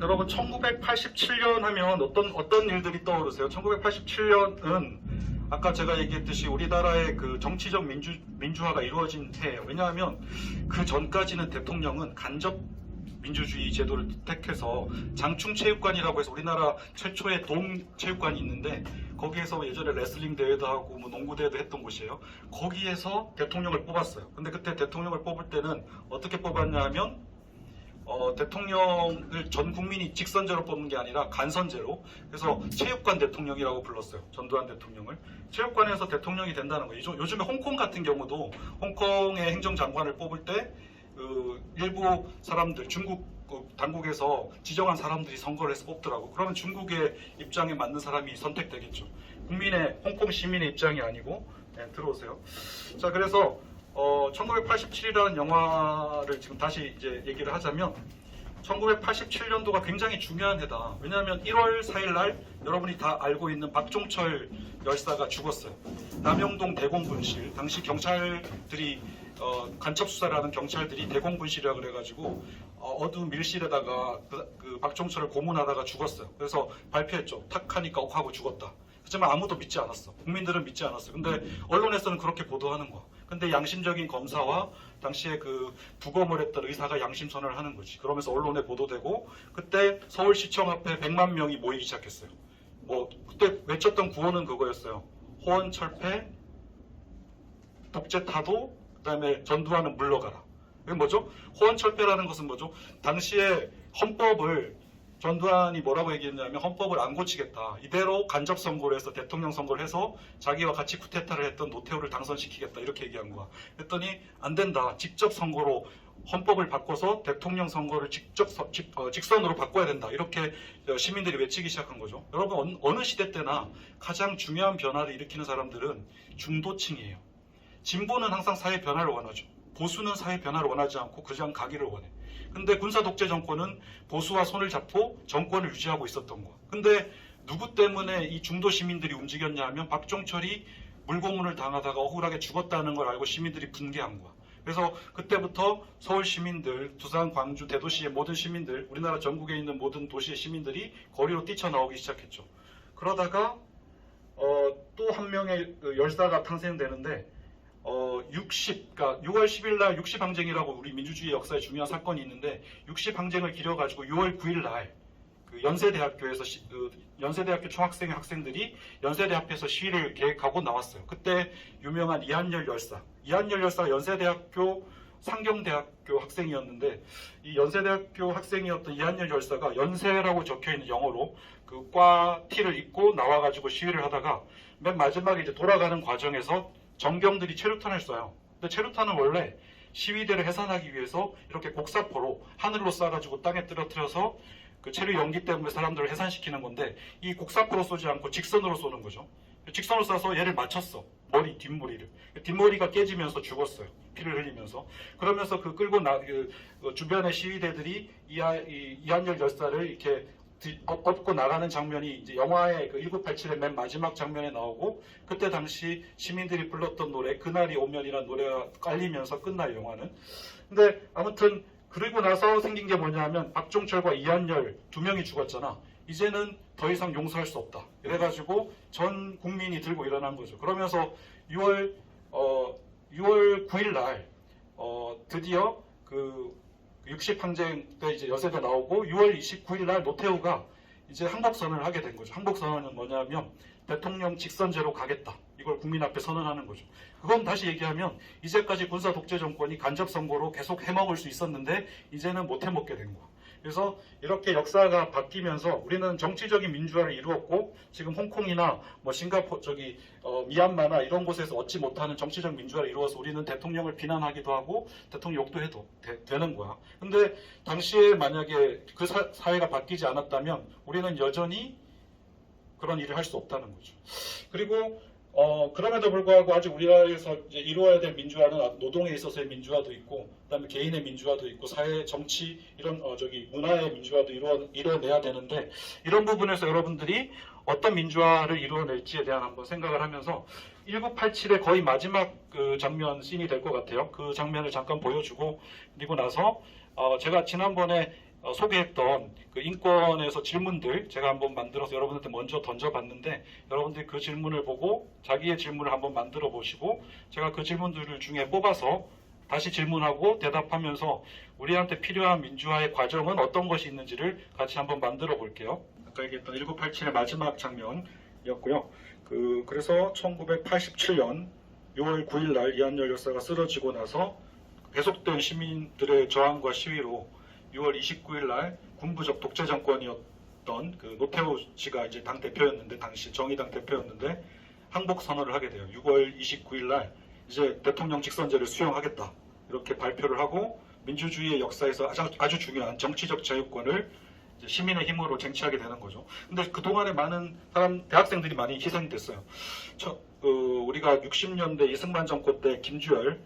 여러분 1987년 하면 어떤 일들이 떠오르세요? 1987년은 아까 제가 얘기했듯이 우리나라의 그 정치적 민주화가 이루어진 해예요. 왜냐하면 그 전까지는 대통령은 간접 민주주의 제도를 택해서 장충체육관이라고 해서 우리나라 최초의 동체육관이 있는데 거기에서 예전에 레슬링 대회도 하고 뭐 농구 대회도 했던 곳이에요. 거기에서 대통령을 뽑았어요. 근데 그때 대통령을 뽑을 때는 어떻게 뽑았냐 하면 대통령을 전 국민이 직선제로 뽑는 게 아니라 간선제로, 그래서 체육관 대통령이라고 불렀어요. 전두환 대통령을. 체육관에서 대통령이 된다는 거예요. 요즘에 홍콩 같은 경우도 홍콩의 행정장관을 뽑을 때 일부 사람들, 중국 당국에서 지정한 사람들이 선거를 해서 뽑더라고. 그러면 중국의 입장에 맞는 사람이 선택되겠죠. 홍콩 시민의 입장이 아니고. 네, 들어오세요. 자, 그래서 1987이라는 영화를 지금 다시 이제 얘기를 하자면 1987년도가 굉장히 중요한 해다. 왜냐하면 1월 4일 날 여러분이 다 알고 있는 박종철 열사가 죽었어요. 남영동 대공분실, 당시 경찰들이 간첩 수사를 하는 경찰들이 대공분실이라 그래가지고 어두운 밀실에다가 그 박종철을 고문하다가 죽었어요. 그래서 발표했죠. 탁 하니까 옥 하고 죽었다. 하지만 아무도 믿지 않았어. 국민들은 믿지 않았어요. 근데 언론에서는 그렇게 보도하는 거야. 근데 양심적인 검사와 당시에 그 부검을 했던 의사가 양심 선언을 하는 거지. 그러면서 언론에 보도되고 그때 서울시청 앞에 100만 명이 모이기 시작했어요. 그때 외쳤던 구호는 그거였어요. 호원 철폐, 독재 타도, 그다음에 전두환은 물러가라. 이게 뭐죠? 호원 철폐라는 것은 뭐죠? 당시에 헌법을 전두환이 뭐라고 얘기했냐면 헌법을 안 고치겠다. 이대로 간접 선거를 해서 대통령 선거를 해서 자기와 같이 쿠데타를 했던 노태우를 당선시키겠다. 이렇게 얘기한 거야. 그랬더니 안 된다. 직접 선거로 헌법을 바꿔서 대통령 선거를 직선으로 바꿔야 된다. 이렇게 시민들이 외치기 시작한 거죠. 여러분 어느 시대 때나 가장 중요한 변화를 일으키는 사람들은 중도층이에요. 진보는 항상 사회 변화를 원하죠. 보수는 사회 변화를 원하지 않고 그냥 가기를 원해. 근데 군사 독재 정권은 보수와 손을 잡고 정권을 유지하고 있었던 거야. 근데 누구 때문에 이 중도 시민들이 움직였냐 하면 박종철이 물고문을 당하다가 억울하게 죽었다는 걸 알고 시민들이 분개한 거야. 그래서 그때부터 서울 시민들, 두산, 광주, 대도시의 모든 시민들, 우리나라 전국에 있는 모든 도시의 시민들이 거리로 뛰쳐나오기 시작했죠. 그러다가 또 한 명의 열사가 탄생되는데 그러니까 6월 10일 날 60항쟁이라고 우리 민주주의 역사에 중요한 사건이 있는데 60항쟁을 기려가지고 6월 9일 날 그 연세대학교에서 연세대학교 총학생회 학생들이 연세대 앞에서 시위를 계획하고 나왔어요. 그때 유명한 이한열 열사가 연세대학교 상경대학교 학생이었는데 이 연세대학교 학생이었던 이한열 열사가 연세라고 적혀있는 영어로 그 과 T를 입고 나와가지고 시위를 하다가 맨 마지막에 이제 돌아가는 과정에서 정경들이 체류탄을 쏴요. 근데 체류탄은 원래 시위대를 해산하기 위해서 이렇게 곡사포로 하늘로 쏴가지고 땅에 떨어뜨려서 그 체류 연기 때문에 사람들을 해산시키는 건데 이 곡사포로 쏘지 않고 직선으로 쏘는 거죠. 직선으로 쏴서 얘를 맞췄어. 뒷머리를. 뒷머리가 깨지면서 죽었어요. 피를 흘리면서. 그러면서 그 주변의 시위대들이 이한열 열사를 이렇게 업고 나가는 장면이 이제 영화의 그 1987의 맨 마지막 장면에 나오고 그때 당시 시민들이 불렀던 노래 그날이 오면이라는 노래가 깔리면서 끝나요, 영화는. 근데 아무튼 그리고 나서 생긴 게 뭐냐 하면 박종철과 이한열 두 명이 죽었잖아. 이제는 더 이상 용서할 수 없다. 이래가지고 전 국민이 들고 일어난 거죠. 그러면서 6월 9일 날 드디어 그 60항쟁 때 이제 연세대 나오고 6월 29일 날 노태우가 이제 항복선언을 하게 된 거죠. 항복선언은 뭐냐면 대통령 직선제로 가겠다. 이걸 국민 앞에 선언하는 거죠. 그건 다시 얘기하면 이제까지 군사 독재 정권이 간접 선거로 계속 해먹을 수 있었는데 이제는 못 해먹게 된 거야. 그래서 이렇게 역사가 바뀌면서 우리는 정치적인 민주화를 이루었고 지금 홍콩이나 뭐 미얀마나 이런 곳에서 얻지 못하는 정치적 민주화를 이루어서 우리는 대통령을 비난하기도 하고 대통령 욕도 해도 되는 거야. 근데 당시에 만약에 그 사회가 바뀌지 않았다면 우리는 여전히 그런 일을 할 수 없다는 거죠. 그리고 그럼에도 불구하고 아직 우리나라에서 이제 이루어야 될 민주화는 노동에 있어서의 민주화도 있고, 그다음에 개인의 민주화도 있고, 사회, 정치 이런 문화의 민주화도 이뤄내야 되는데 이런 부분에서 여러분들이 어떤 민주화를 이루어낼지에 대한 한번 생각을 하면서 1987의 거의 마지막 그 장면 씬이 될 것 같아요. 그 장면을 잠깐 보여주고 그리고 나서 제가 지난번에 소개했던 그 인권에서 질문들 제가 한번 만들어서 여러분한테 먼저 던져봤는데, 여러분들이 그 질문을 보고 자기의 질문을 한번 만들어 보시고, 제가 그 질문들 중에 뽑아서 다시 질문하고 대답하면서 우리한테 필요한 민주화의 과정은 어떤 것이 있는지를 같이 한번 만들어 볼게요. 아까 얘기했던 1987의 마지막 장면이었고요. 그래서 1987년 6월 9일 날 이한열 열사가 쓰러지고 나서 계속된 시민들의 저항과 시위로 6월 29일 날 군부적 독재 정권이었던 그 노태우 씨가 이제 당 대표였는데, 당시 정의당 대표였는데 항복 선언을 하게 돼요. 6월 29일 날 이제 대통령 직선제를 수용하겠다 이렇게 발표를 하고, 민주주의의 역사에서 아주 중요한 정치적 자유권을 이제 시민의 힘으로 쟁취하게 되는 거죠. 근데 그 동안에 많은 대학생들이 많이 희생됐어요. 우리가 60년대 이승만 정권 때 김주열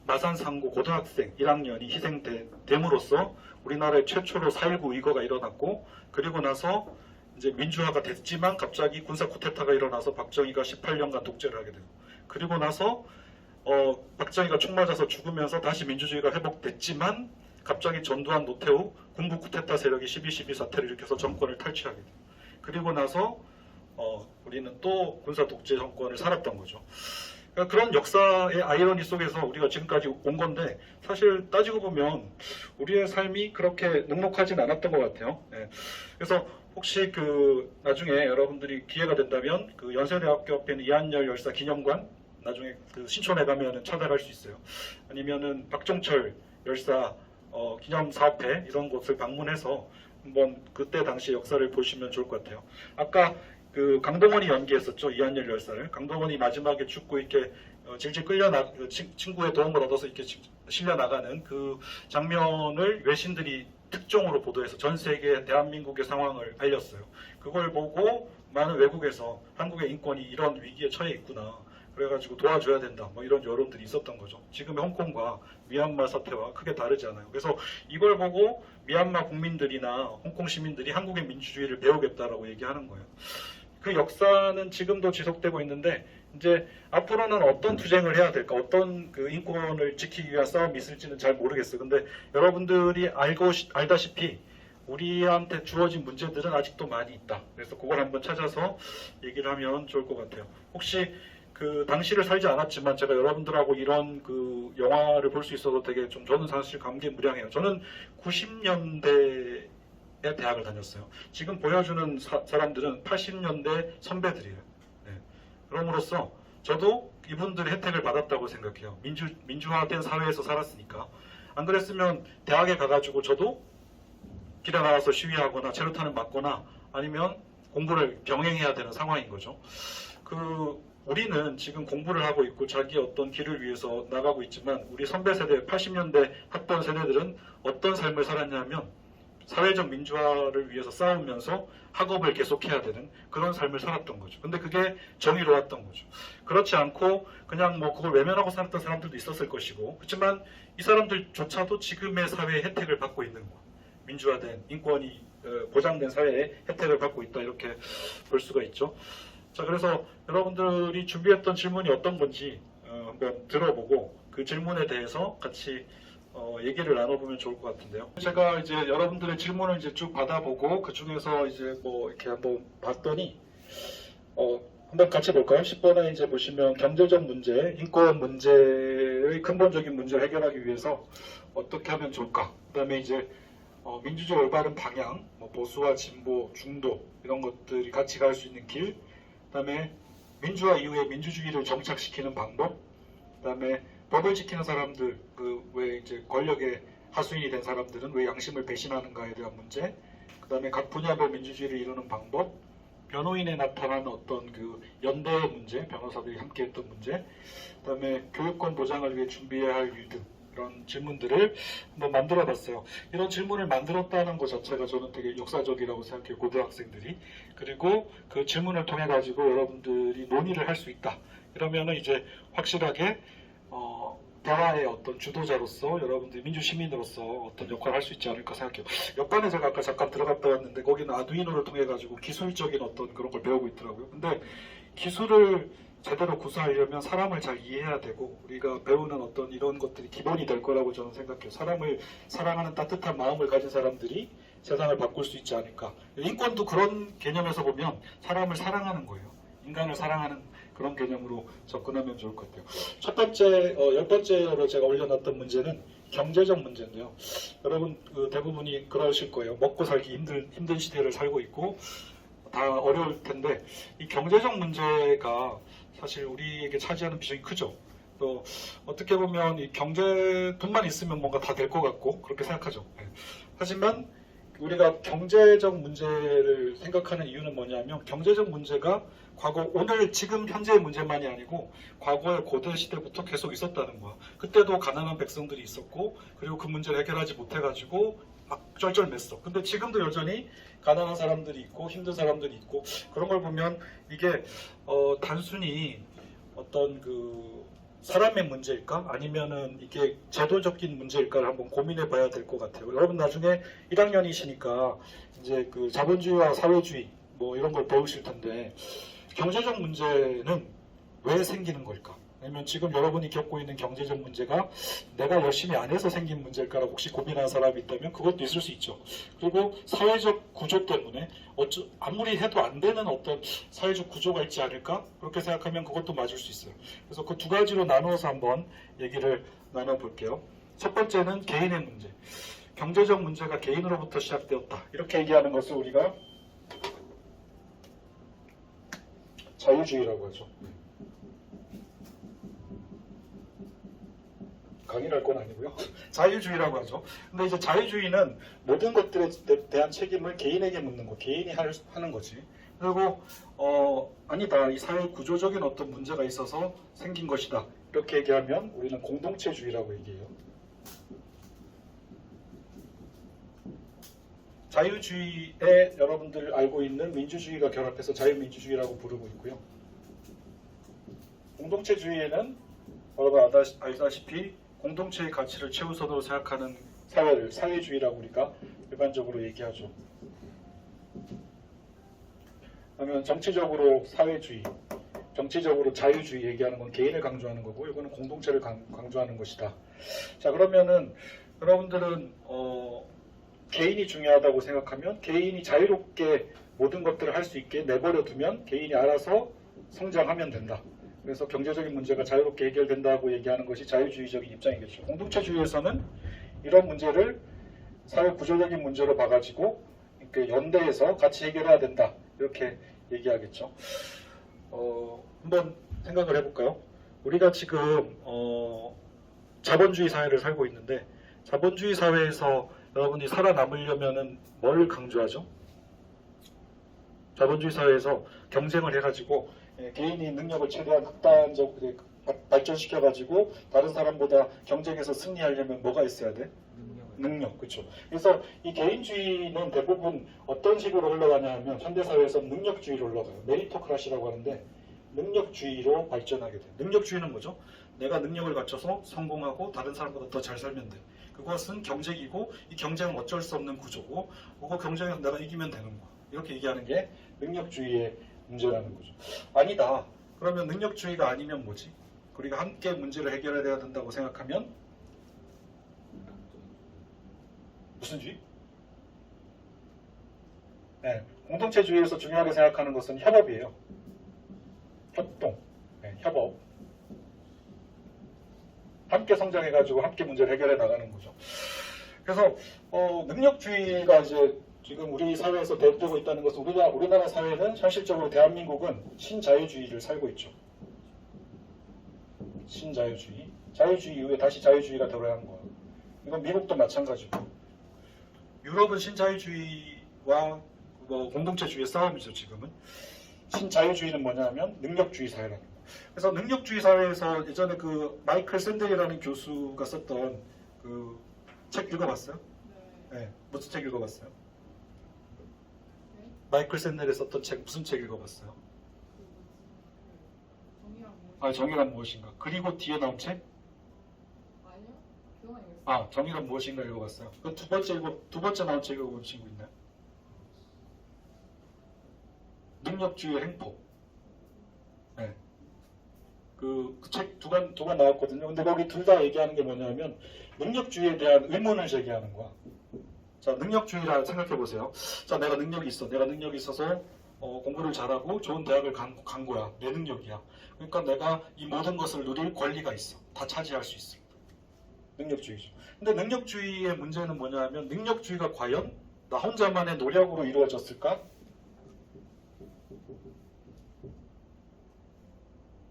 마산상고 고등학생 1학년이 희생됨으로써 우리나라의 최초로 4.19 의거가 일어났고, 그리고 나서 이제 민주화가 됐지만 갑자기 군사 쿠데타가 일어나서 박정희가 18년간 독재를 하게 되고, 그리고 나서 박정희가 총 맞아서 죽으면서 다시 민주주의가 회복됐지만 갑자기 전두환 노태우 군부 쿠데타 세력이 12.12 사태를 일으켜서 정권을 탈취하게 돼요. 그리고 나서 우리는 또 군사 독재 정권을 살았던 거죠. 그러니까 그런 역사의 아이러니 속에서 우리가 지금까지 온 건데, 사실 따지고 보면 우리의 삶이 그렇게 넉넉하진 않았던 것 같아요. 네. 그래서 혹시 나중에 여러분들이 기회가 된다면 연세대학교 앞에 있는 이한열 열사 기념관, 나중에 신촌에 가면 찾아갈 수 있어요. 아니면은 박종철 열사 기념사업회 이런 곳을 방문해서 한번 그때 당시 역사를 보시면 좋을 것 같아요. 아까 강동원이 연기했었죠, 이한열 열사를. 강동원이 마지막에 죽고 이렇게 질질 친구의 도움을 얻어서 이렇게 실려 나가는 그 장면을 외신들이 특종으로 보도해서 전 세계 대한민국의 상황을 알렸어요. 그걸 보고 많은 외국에서 한국의 인권이 이런 위기에 처해 있구나, 그래가지고 도와줘야 된다, 뭐 이런 여론들이 있었던 거죠. 지금의 홍콩과 미얀마 사태와 크게 다르지 않아요. 그래서 이걸 보고 미얀마 국민들이나 홍콩 시민들이 한국의 민주주의를 배우겠다라고 얘기하는 거예요. 그 역사는 지금도 지속되고 있는데, 이제 앞으로는 어떤 투쟁을 해야 될까, 어떤 인권을 지키기 위한 싸움이 있을지는 잘 모르겠어요. 근데 여러분들이 알다시피 우리한테 주어진 문제들은 아직도 많이 있다. 그래서 그걸 한번 찾아서 얘기를 하면 좋을 것 같아요. 혹시 당시를 살지 않았지만 제가 여러분들하고 이런 영화를 볼 수 있어서 되게 저는 사실 감개무량해요. 저는 90년대에 대학을 다녔어요. 지금 보여주는 사람들은 80년대 선배들이에요. 네. 그럼으로써 저도 이분들의 혜택을 받았다고 생각해요. 민주화된 사회에서 살았으니까. 안 그랬으면 대학에 가가지고 저도 길에 나와서 시위하거나 체류탄을 맞거나 아니면 공부를 병행해야 되는 상황인 거죠. 우리는 지금 공부를 하고 있고 자기 어떤 길을 위해서 나가고 있지만, 우리 선배 세대 80년대 학번 세대들은 어떤 삶을 살았냐면 사회적 민주화를 위해서 싸우면서 학업을 계속해야 되는 그런 삶을 살았던 거죠. 근데 그게 정의로웠던 거죠. 그렇지 않고 그냥 그걸 외면하고 살았던 사람들도 있었을 것이고, 그렇지만 이 사람들조차도 지금의 사회의 혜택을 받고 있는 거예요. 민주화된 인권이 보장된 사회의 혜택을 받고 있다, 이렇게 볼 수가 있죠. 자, 그래서 여러분들이 준비했던 질문이 어떤 건지 한번 들어보고 그 질문에 대해서 같이 얘기를 나눠보면 좋을 것 같은데요. 제가 이제 여러분들의 질문을 이제 쭉 받아보고 그 중에서 이제 이렇게 한번 봤더니 한번 같이 볼까요? 10번에 이제 보시면 경제적 문제, 인권 문제의 근본적인 문제를 해결하기 위해서 어떻게 하면 좋을까? 그다음에 이제 민주주의 올바른 방향, 보수와 진보, 중도 이런 것들이 같이 갈 수 있는 길, 그다음에 민주화 이후에 민주주의를 정착시키는 방법, 그다음에 법을 지키는 사람들, 왜 이제 권력의 하수인이 된 사람들은 왜 양심을 배신하는가에 대한 문제, 그다음에 각 분야별 민주주의를 이루는 방법, 변호인에 나타나는 어떤 연대 문제, 변호사들이 함께했던 문제, 그다음에 교육권 보장을 위해 준비해야 할 일 등 이런 질문들을 한번 만들어봤어요. 이런 질문을 만들었다는 것 자체가 저는 되게 역사적이라고 생각해요. 고등학생들이. 그리고 그 질문을 통해 가지고 여러분들이 논의를 할 수 있다. 이러면은 이제 확실하게 대화의 어떤 주도자로서 여러분들이 민주시민으로서 어떤 역할을 할 수 있지 않을까 생각해요. 옆반에 제가 아까 잠깐 들어갔다 왔는데 거기는 아두이노를 통해 가지고 기술적인 어떤 그런 걸 배우고 있더라고요. 근데 기술을 제대로 구사하려면 사람을 잘 이해해야 되고, 우리가 배우는 어떤 이런 것들이 기본이 될 거라고 저는 생각해요. 사람을 사랑하는 따뜻한 마음을 가진 사람들이 세상을 바꿀 수 있지 않을까. 인권도 그런 개념에서 보면 사람을 사랑하는 거예요. 인간을 사랑하는 그런 개념으로 접근하면 좋을 것 같아요. 첫 번째, 10번째로 제가 올려놨던 문제는 경제적 문제인데요. 여러분 대부분이 그러실 거예요. 먹고 살기 힘든 시대를 살고 있고 다 어려울 텐데 이 경제적 문제가 사실 우리에게 차지하는 비중이 크죠. 또 어떻게 보면 이 경제 돈만 있으면 뭔가 다 될 것 같고 그렇게 생각하죠. 하지만 우리가 경제적 문제를 생각하는 이유는 뭐냐면 경제적 문제가 과거 오늘 지금 현재의 문제만이 아니고 과거의 고대 시대부터 계속 있었다는 거야. 그때도 가난한 백성들이 있었고 그리고 그 문제를 해결하지 못해가지고 막 쩔쩔맸어. 근데 지금도 여전히 가난한 사람들이 있고 힘든 사람들이 있고 그런 걸 보면 이게 단순히 어떤 그 사람의 문제일까? 아니면은 이게 제도적인 문제일까를 한번 고민해 봐야 될 것 같아요. 여러분 나중에 1학년이시니까 이제 그 자본주의와 사회주의 뭐 이런 걸 배우실 텐데 경제적 문제는 왜 생기는 걸까? 아니면 지금 여러분이 겪고 있는 경제적 문제가 내가 열심히 안 해서 생긴 문제일까라고 혹시 고민하는 사람이 있다면 그것도 있을 수 있죠. 그리고 사회적 구조 때문에 아무리 해도 안 되는 어떤 사회적 구조가 있지 않을까? 그렇게 생각하면 그것도 맞을 수 있어요. 그래서 그 두 가지로 나누어서 한번 얘기를 나눠볼게요. 첫 번째는 개인의 문제. 경제적 문제가 개인으로부터 시작되었다. 이렇게 얘기하는 것을 우리가 자유주의라고 하죠. 강의를 할 건 아니고요. 자유주의라고 하죠. 근데 이제 자유주의는 모든 것들에 대한 책임을 개인에게 묻는 거, 개인이 하는 거지. 그리고 아니다. 이 사회 구조적인 어떤 문제가 있어서 생긴 것이다. 이렇게 얘기하면 우리는 공동체주의라고 얘기해요. 자유주의에 여러분들 알고 있는 민주주의가 결합해서 자유민주주의라고 부르고 있고요. 공동체주의에는 여러분 알다시피 공동체의 가치를 최우선으로 생각하는 사회를 사회주의라고 우리가 일반적으로 얘기하죠. 그러면 정치적으로 사회주의, 정치적으로 자유주의 얘기하는 건 개인을 강조하는 거고 이거는 공동체를 강조하는 것이다. 자 그러면은 여러분들은 개인이 중요하다고 생각하면 개인이 자유롭게 모든 것들을 할 수 있게 내버려 두면 개인이 알아서 성장하면 된다. 그래서 경제적인 문제가 자유롭게 해결된다고 얘기하는 것이 자유주의적인 입장이겠죠. 공동체주의에서는 이런 문제를 사회 구조적인 문제로 봐가지고 이렇게 연대해서 같이 해결해야 된다. 이렇게 얘기하겠죠. 한번 생각을 해볼까요? 우리가 지금 자본주의 사회를 살고 있는데 자본주의 사회에서 여러분이 살아남으려면은 뭘 강조하죠? 자본주의 사회에서 경쟁을 해가지고 개인이 능력을 최대한 극단적으로 발전시켜가지고 다른 사람보다 경쟁에서 승리하려면 뭐가 있어야 돼? 능력, 그렇죠. 그래서 이 개인주의는 대부분 어떤 식으로 흘러가냐 하면 현대사회에서 능력주의로 흘러가요. 메리토크라시라고 하는데 능력주의로 발전하게 돼요. 능력주의는 뭐죠? 내가 능력을 갖춰서 성공하고 다른 사람보다 더 잘 살면 돼. 그것은 경쟁이고 이 경쟁은 어쩔 수 없는 구조고 그거 경쟁에서 내가 이기면 되는 거야. 이렇게 얘기하는 게 능력주의의 문제라는 거죠. 아니다. 그러면 능력주의가 아니면 뭐지? 우리가 함께 문제를 해결해야 된다고 생각하면 무슨 주의? 네, 공동체주의에서 중요하게 생각하는 것은 협업이에요. 협동, 네, 협업. 함께 성장해가지고 함께 문제를 해결해 나가는 거죠. 그래서 능력주의가 이제 지금 우리 사회에서 대두되고 있다는 것은 우리나라 사회는 현실적으로 대한민국은 신자유주의를 살고 있죠. 신자유주의. 자유주의 이후에 다시 자유주의가 들어야 하는 거예요. 이건 미국도 마찬가지고. 유럽은 신자유주의와 공동체주의의 싸움이죠, 지금은. 신자유주의는 뭐냐면 능력주의 사회라는 거예요. 그래서 능력주의 사회에서 예전에 그 마이클 샌델이라는 교수가 썼던 그 책 읽어봤어요? 네. 무슨 책 읽어봤어요? 마이클 샌델이 썼던 책 무슨 책 읽어봤어요? 정의란 무엇인가? 그리고 뒤에 나온 책? 아니요. 그동안 읽었어요. 정의란 무엇인가 읽어봤어요. 그 두 번째 나온 책 읽어본 친구 있나요? 능력주의 행포. 네. 그 책 두 권 나왔거든요. 근데 거기 둘 다 얘기하는 게 뭐냐면 능력주의에 대한 의문을 제기하는 거야. 자, 능력주의라 생각해 보세요. 자, 내가 능력이 있어. 내가 능력이 있어서 공부를 잘하고 좋은 대학을 간 거야. 내 능력이야. 그러니까 내가 이 모든 것을 누릴 권리가 있어. 다 차지할 수 있어. 능력주의죠. 근데 능력주의의 문제는 뭐냐 하면 능력주의가 과연 나 혼자만의 노력으로 이루어졌을까?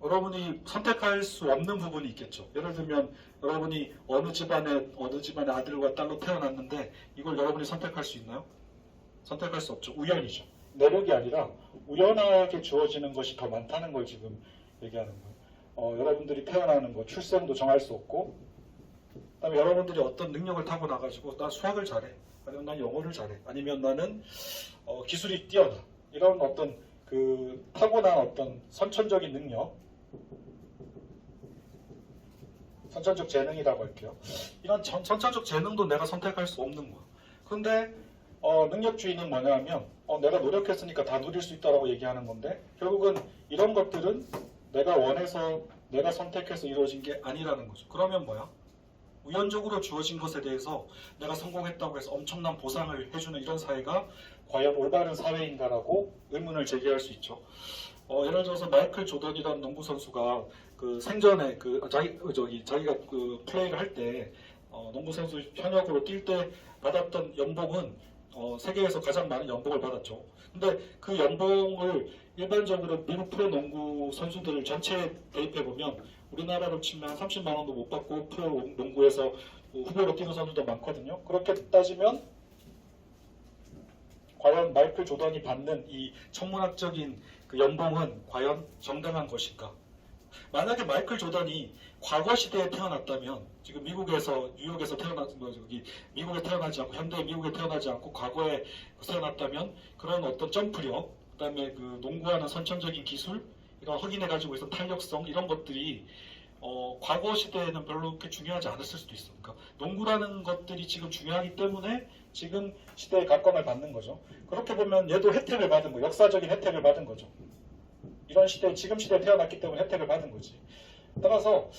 여러분이 선택할 수 없는 부분이 있겠죠. 예를 들면 여러분이 어느 집안의 아들과 딸로 태어났는데 이걸 여러분이 선택할 수 있나요? 선택할 수 없죠. 우연이죠. 노력이 아니라 우연하게 주어지는 것이 더 많다는 걸 지금 얘기하는 거예요. 여러분들이 태어나는 거, 출생도 정할 수 없고, 그다음에 여러분들이 어떤 능력을 타고 나가지고 나 수학을 잘해, 아니면 난 영어를 잘해, 아니면 나는 기술이 뛰어나, 이런 어떤 그 타고난 어떤 선천적인 능력, 선천적 재능이라고 할게요. 이런 선천적 재능도 내가 선택할 수 없는 거야. 근데 능력주의는 뭐냐면 내가 노력했으니까 다 누릴 수 있다라고 얘기하는 건데 결국은 이런 것들은 내가 원해서 내가 선택해서 이루어진 게 아니라는 거죠. 그러면 뭐야? 우연적으로 주어진 것에 대해서 내가 성공했다고 해서 엄청난 보상을 해주는 이런 사회가 과연 올바른 사회인가라고 의문을 제기할 수 있죠. 예를 들어서 마이클 조던이라는 농구 선수가 그 생전에 자기가 그 플레이를 할 때 농구 선수 현역으로 뛸 때 받았던 연봉은 세계에서 가장 많은 연봉을 받았죠. 근데 그 연봉을 일반적으로 미국 프로농구 선수들을 전체에 대입해 보면 우리나라로 치면 한 30만 원도 못 받고 프로농구에서 후보로 뛰는 선수도 많거든요. 그렇게 따지면 과연 마이클 조던이 받는 이 천문학적인 그 연봉은 과연 정당한 것인가? 만약에 마이클 조던이 과거 시대에 태어났다면 지금 미국에서 뉴욕에서 미국에 태어나지 않고 현대 미국에 태어나지 않고 과거에 태어났다면 그런 어떤 점프력, 그다음에 그 농구하는 선천적인 기술, 이런 확인해 가지고 있던 탄력성 이런 것들이 과거 시대에는 별로 그렇게 중요하지 않았을 수도 있어. 그러니까 농구라는 것들이 지금 중요하기 때문에 지금 시대에 각광을 받는 거죠. 그렇게 보면 얘도 혜택을 받은 거, 역사적인 혜택을 받은 거죠. 이런 시대, 지금 시대에 태어났기 때문에 혜택을 받은 거지. 따라서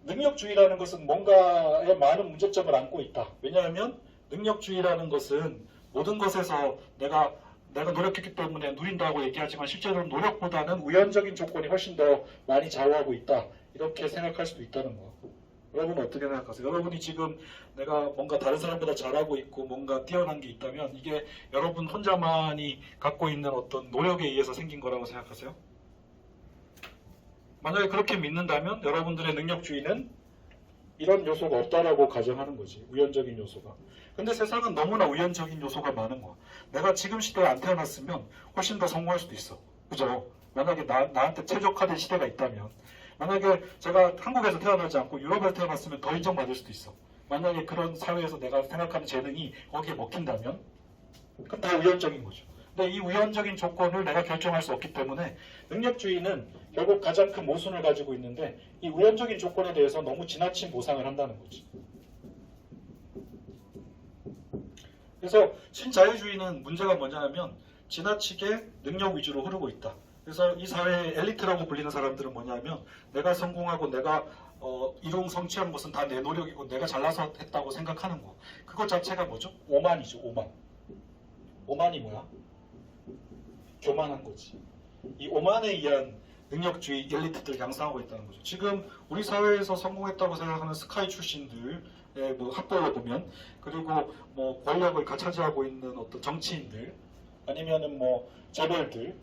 능력주의라는 것은 뭔가에 많은 문제점을 안고 있다. 왜냐하면 능력주의라는 것은 모든 것에서 내가 노력했기 때문에 누린다고 얘기하지만 실제로는 노력보다는 우연적인 조건이 훨씬 더 많이 좌우하고 있다. 이렇게 생각할 수도 있다는 거. 여러분은 어떻게 생각하세요? 여러분이 지금 내가 뭔가 다른 사람보다 잘하고 있고 뭔가 뛰어난 게 있다면 이게 여러분 혼자만이 갖고 있는 어떤 노력에 의해서 생긴 거라고 생각하세요? 만약에 그렇게 믿는다면 여러분들의 능력주의는 이런 요소가 없다라고 가정하는 거지. 우연적인 요소가. 근데 세상은 너무나 우연적인 요소가 많은 거야. 내가 지금 시대에 안 태어났으면 훨씬 더 성공할 수도 있어. 그죠? 만약에 나한테 최적화된 시대가 있다면, 만약에 제가 한국에서 태어나지 않고 유럽에서 태어났으면 더 인정받을 수도 있어. 만약에 그런 사회에서 내가 생각하는 재능이 거기에 먹힌다면 그건 다 우연적인 거죠. 근데 이 우연적인 조건을 내가 결정할 수 없기 때문에 능력주의는 결국 가장 큰 모순을 가지고 있는데 이 우연적인 조건에 대해서 너무 지나친 보상을 한다는 거지. 그래서 신자유주의는 문제가 뭐냐면 지나치게 능력 위주로 흐르고 있다. 그래서 이 사회의 엘리트라고 불리는 사람들은 뭐냐면 내가 성공하고 내가 이룬 성취한 것은 다 내 노력이고 내가 잘나서 했다고 생각하는 거. 그것 자체가 뭐죠? 오만이죠. 오만. 오만이 뭐야? 교만한 거지. 이 오만에 의한 능력주의 엘리트들 양상하고 있다는 거죠. 지금 우리 사회에서 성공했다고 생각하는 스카이 출신들의 뭐 학벌로 보면, 그리고 뭐 권력을 차지하고 있는 어떤 정치인들, 아니면은 뭐 재벌들,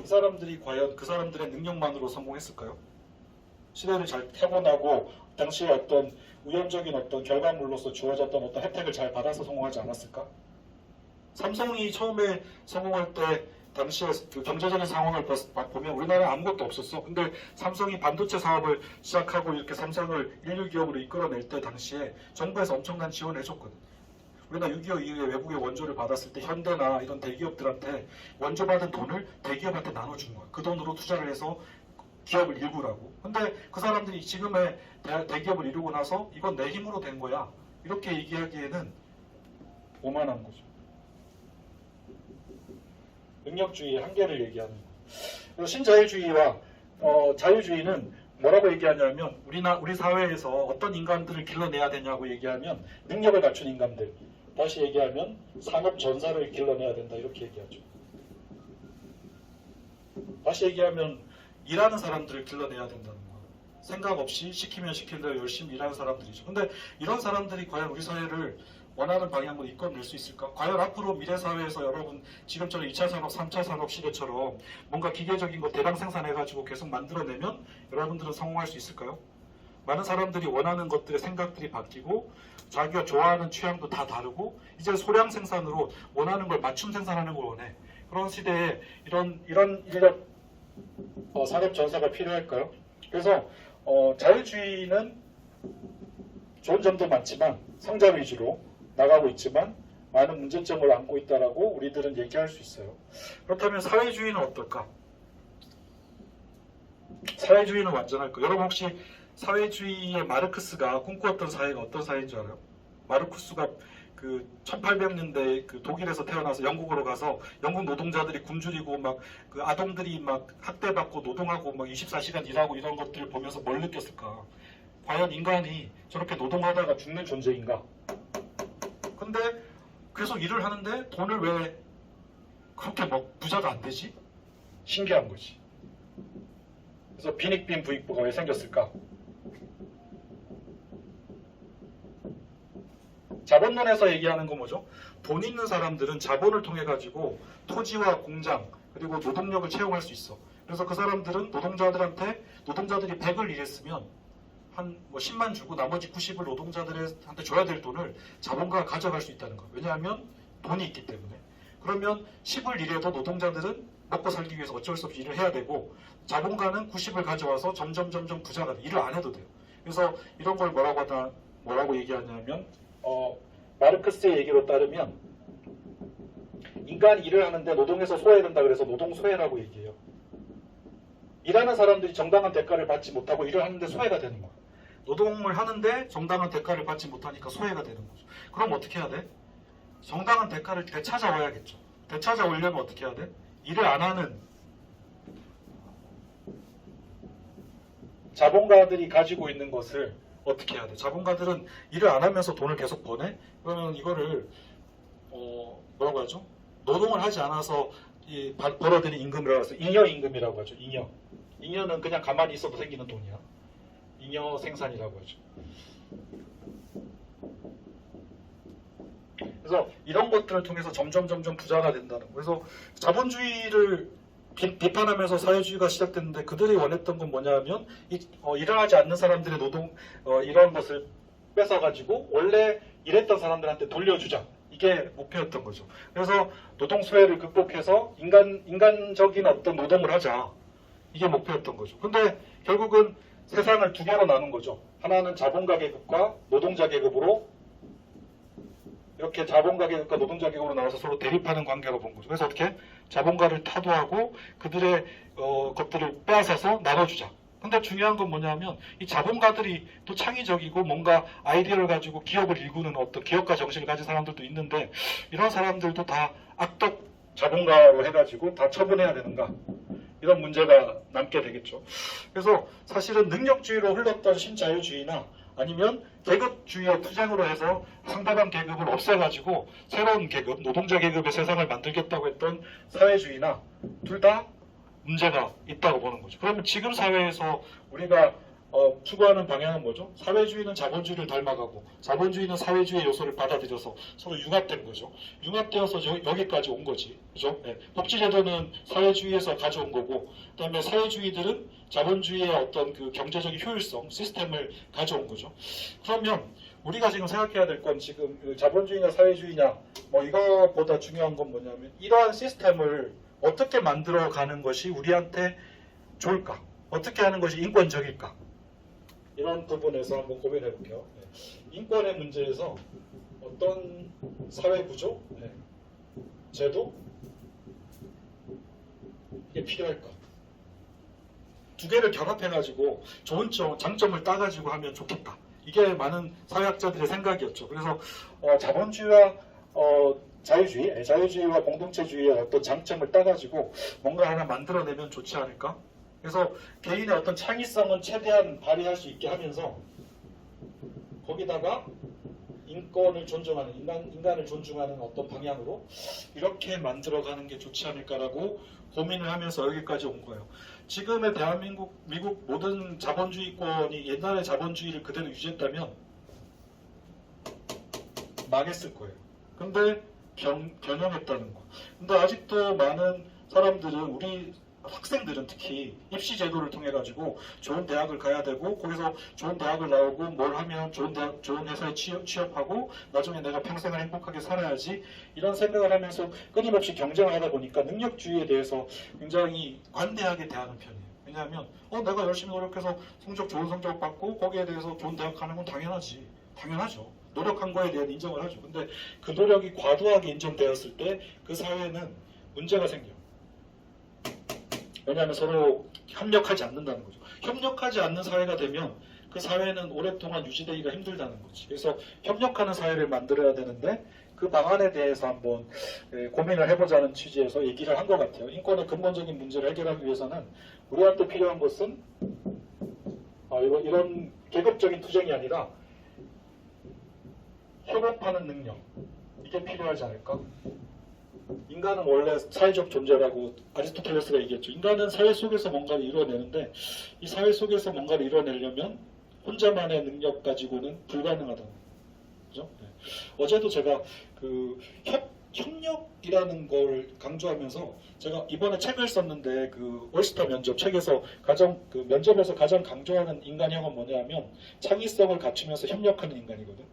이 사람들이 과연 그 사람들의 능력만으로 성공했을까요? 시대를 잘 타고나고 당시에 어떤 우연적인 어떤 결과물로서 주어졌던 어떤 혜택을 잘 받아서 성공하지 않았을까? 삼성이 처음에 성공할 때 당시에 그 경제적인 상황을 보면 우리나라에 아무것도 없었어. 근데 삼성이 반도체 사업을 시작하고 이렇게 삼성을 인류 기업으로 이끌어낼 때 당시에 정부에서 엄청난 지원을 해줬거든. 우리나라 6.25 이후에 외국의 원조를 받았을 때 현대나 이런 대기업들한테 원조 받은 돈을 대기업한테 나눠준 거야. 그 돈으로 투자를 해서 기업을 일구라고. 근데 그 사람들이 지금의 대기업을 이루고 나서 이건 내 힘으로 된 거야. 이렇게 얘기하기에는 오만한 거죠. 능력주의의 한계를 얘기하는 거예요. 그리고 신자유주의와 자유주의는 뭐라고 얘기하냐면 우리 사회에서 어떤 인간들을 길러내야 되냐고 얘기하면 능력을 갖춘 인간들, 다시 얘기하면 산업 전사를 길러내야 된다 이렇게 얘기하죠. 다시 얘기하면 일하는 사람들을 길러내야 된다는 거. 생각 없이 시키면 시킨 대로 열심히 일하는 사람들이죠. 근데 이런 사람들이 과연 우리 사회를 원하는 방향으로 이끌어낼 수 있을까? 과연 앞으로 미래 사회에서 여러분 지금처럼 2차 산업, 3차 산업 시대처럼 뭔가 기계적인 거 대량 생산해가지고 계속 만들어내면 여러분들은 성공할 수 있을까요? 많은 사람들이 원하는 것들의 생각들이 바뀌고 자기가 좋아하는 취향도 다 다르고 이제 소량 생산으로 원하는 걸 맞춤 생산하는 걸 원해. 그런 시대에 이런 인력 산업 전사가 필요할까요? 그래서 자유주의는 좋은 점도 많지만 성장 위주로 나가고 있지만 많은 문제점을 안고 있다라고 우리들은 얘기할 수 있어요. 그렇다면 사회주의는 어떨까? 사회주의는 완전할까? 여러분 혹시 사회주의의 마르크스가 꿈꾸었던 사회가 어떤 사회인 줄 알아요? 마르크스가 그 1800년대 그 독일에서 태어나서 영국으로 가서 영국 노동자들이 굶주리고 막 그 아동들이 막 학대받고 노동하고 막 24시간 일하고 이런 것들을 보면서 뭘 느꼈을까? 과연 인간이 저렇게 노동하다가 죽는 존재인가? 근데 계속 일을 하는데 돈을 왜 그렇게 막 부자가 안 되지? 신기한 거지. 그래서 빈익빈 부익부가 왜 생겼을까? 자본론에서 얘기하는 건 뭐죠? 돈 있는 사람들은 자본을 통해 가지고 토지와 공장 그리고 노동력을 채용할 수 있어. 그래서 그 사람들은 노동자들이 100을 일했으면 한 뭐 10만 주고 나머지 90을 노동자들한테 줘야 될 돈을 자본가가 가져갈 수 있다는 거예요. 왜냐하면 돈이 있기 때문에. 그러면 10을 일해도 노동자들은 먹고 살기 위해서 어쩔 수 없이 일을 해야 되고 자본가는 90을 가져와서 점점 부자가 돼. 일을 안 해도 돼요. 그래서 이런 걸 뭐라고 얘기하냐면 마르크스의 얘기로 따르면 인간이 일을 하는데 노동에서 소외된다 그래서 노동소외라고 얘기해요. 일하는 사람들이 정당한 대가를 받지 못하고 일을 하는데 소외가 되는 거야. 노동을 하는데 정당한 대가를 받지 못하니까 소외가 되는 거죠. 그럼 어떻게 해야 돼? 정당한 대가를 되찾아와야겠죠. 되찾아오려면 어떻게 해야 돼? 일을 안 하는 자본가들이 가지고 있는 것을 어떻게 해야 돼? 자본가들은 일을 안 하면서 돈을 계속 버네? 그러면 이거를 뭐라고 하죠? 노동을 하지 않아서 벌어들인 임금이라고 해서 잉여임금이라고 하죠. 잉여는 그냥 가만히 있어도 생기는 돈이야. 잉여 생산이라고 하죠. 그래서 이런 것들을 통해서 점점 부자가 된다는 거예요. 그래서 자본주의를 비판하면서 사회주의가 시작됐는데 그들이 원했던 건 뭐냐면 일을 하지 않는 사람들의 노동 이런 것을 뺏어가지고 원래 일했던 사람들한테 돌려주자. 이게 목표였던 거죠. 그래서 노동 소외를 극복해서 인간적인 어떤 노동을 하자. 이게 목표였던 거죠. 근데 결국은 세상을 두 개로 나눈 거죠. 하나는 자본가 계급과 노동자 계급으로 이렇게 자본가 계급과 노동자 계급으로 나와서 서로 대립하는 관계로 본 거죠. 그래서 어떻게 자본가를 타도하고 그들의 것들을 빼앗아서 나눠주자. 근데 중요한 건 뭐냐면 이 자본가들이 또 창의적이고 뭔가 아이디어를 가지고 기업을 일구는 어떤 기업가 정신을 가진 사람들도 있는데 이런 사람들도 다 악덕 자본가로 해가지고 다 처분해야 되는가 이런 문제가 남게 되겠죠. 그래서 사실은 능력주의로 흘렀던 신자유주의나 아니면 계급주의의 투쟁으로 해서 상대방 계급을 없애가지고 새로운 계급, 노동자 계급의 세상을 만들겠다고 했던 사회주의나 둘 다 문제가 있다고 보는 거죠. 그러면 지금 사회에서 우리가 추구하는 방향은 뭐죠? 사회주의는 자본주의를 닮아가고 자본주의는 사회주의 요소를 받아들여서 서로 융합된 거죠. 융합되어서 여기까지 온 거지. 그죠? 네. 복지제도는 사회주의에서 가져온 거고 그다음에 사회주의들은 자본주의의 어떤 그 경제적인 효율성, 시스템을 가져온 거죠. 그러면 우리가 지금 생각해야 될 건 지금 자본주의냐 사회주의냐 뭐 이거보다 중요한 건 뭐냐면 이러한 시스템을 어떻게 만들어 가는 것이 우리한테 좋을까? 어떻게 하는 것이 인권적일까? 이런 부분에서 한번 고민해 볼게요. 인권의 문제에서 어떤 사회 구조, 제도 이게 필요할까? 두 개를 결합해가지고 좋은 장점을 따가지고 하면 좋겠다. 이게 많은 사회학자들의 생각이었죠. 그래서 자본주의와 자유주의와 공동체주의의 어떤 장점을 따가지고 뭔가 하나 만들어내면 좋지 않을까? 그래서 개인의 어떤 창의성은 최대한 발휘할 수 있게 하면서 거기다가 인권을 존중하는 인간을 존중하는 어떤 방향으로 이렇게 만들어가는 게 좋지 않을까라고 고민을 하면서 여기까지 온 거예요. 지금의 대한민국, 미국 모든 자본주의권이 옛날의 자본주의를 그대로 유지했다면 망했을 거예요. 근데 변형했다는 거. 근데 아직도 많은 사람들은 우리 학생들은 특히 입시 제도를 통해 가지고 좋은 대학을 가야 되고 거기서 좋은 대학을 나오고 뭘 하면 좋은 대학, 좋은 회사에 취업하고 나중에 내가 평생을 행복하게 살아야지 이런 생각을 하면서 끊임없이 경쟁을 하다 보니까 능력주의에 대해서 굉장히 관대하게 대하는 편이에요. 왜냐하면 내가 열심히 노력해서 좋은 성적 받고 거기에 대해서 좋은 대학 가는 건 당연하죠. 노력한 거에 대한 인정을 하죠. 근데 그 노력이 과도하게 인정되었을 때 그 사회는 문제가 생겨요. 왜냐하면 서로 협력하지 않는다는 거죠. 협력하지 않는 사회가 되면 그 사회는 오랫동안 유지되기가 힘들다는 거지. 그래서 협력하는 사회를 만들어야 되는데 그 방안에 대해서 한번 고민을 해보자는 취지에서 얘기를 한 것 같아요. 인권의 근본적인 문제를 해결하기 위해서는 우리한테 필요한 것은 이런 계급적인 투쟁이 아니라 협업하는 능력, 이게 필요하지 않을까? 인간은 원래 사회적 존재라고 아리스토텔레스가 얘기했죠. 인간은 사회 속에서 뭔가를 이루어내는데 이 사회 속에서 뭔가를 이루어내려면 혼자만의 능력 가지고는 불가능하다는 거죠. 네. 어제도 제가 그 협력이라는 걸 강조하면서 제가 이번에 책을 썼는데 그 올스타 면접 책에서 면접에서 가장 강조하는 인간형은 뭐냐면 창의성을 갖추면서 협력하는 인간이거든.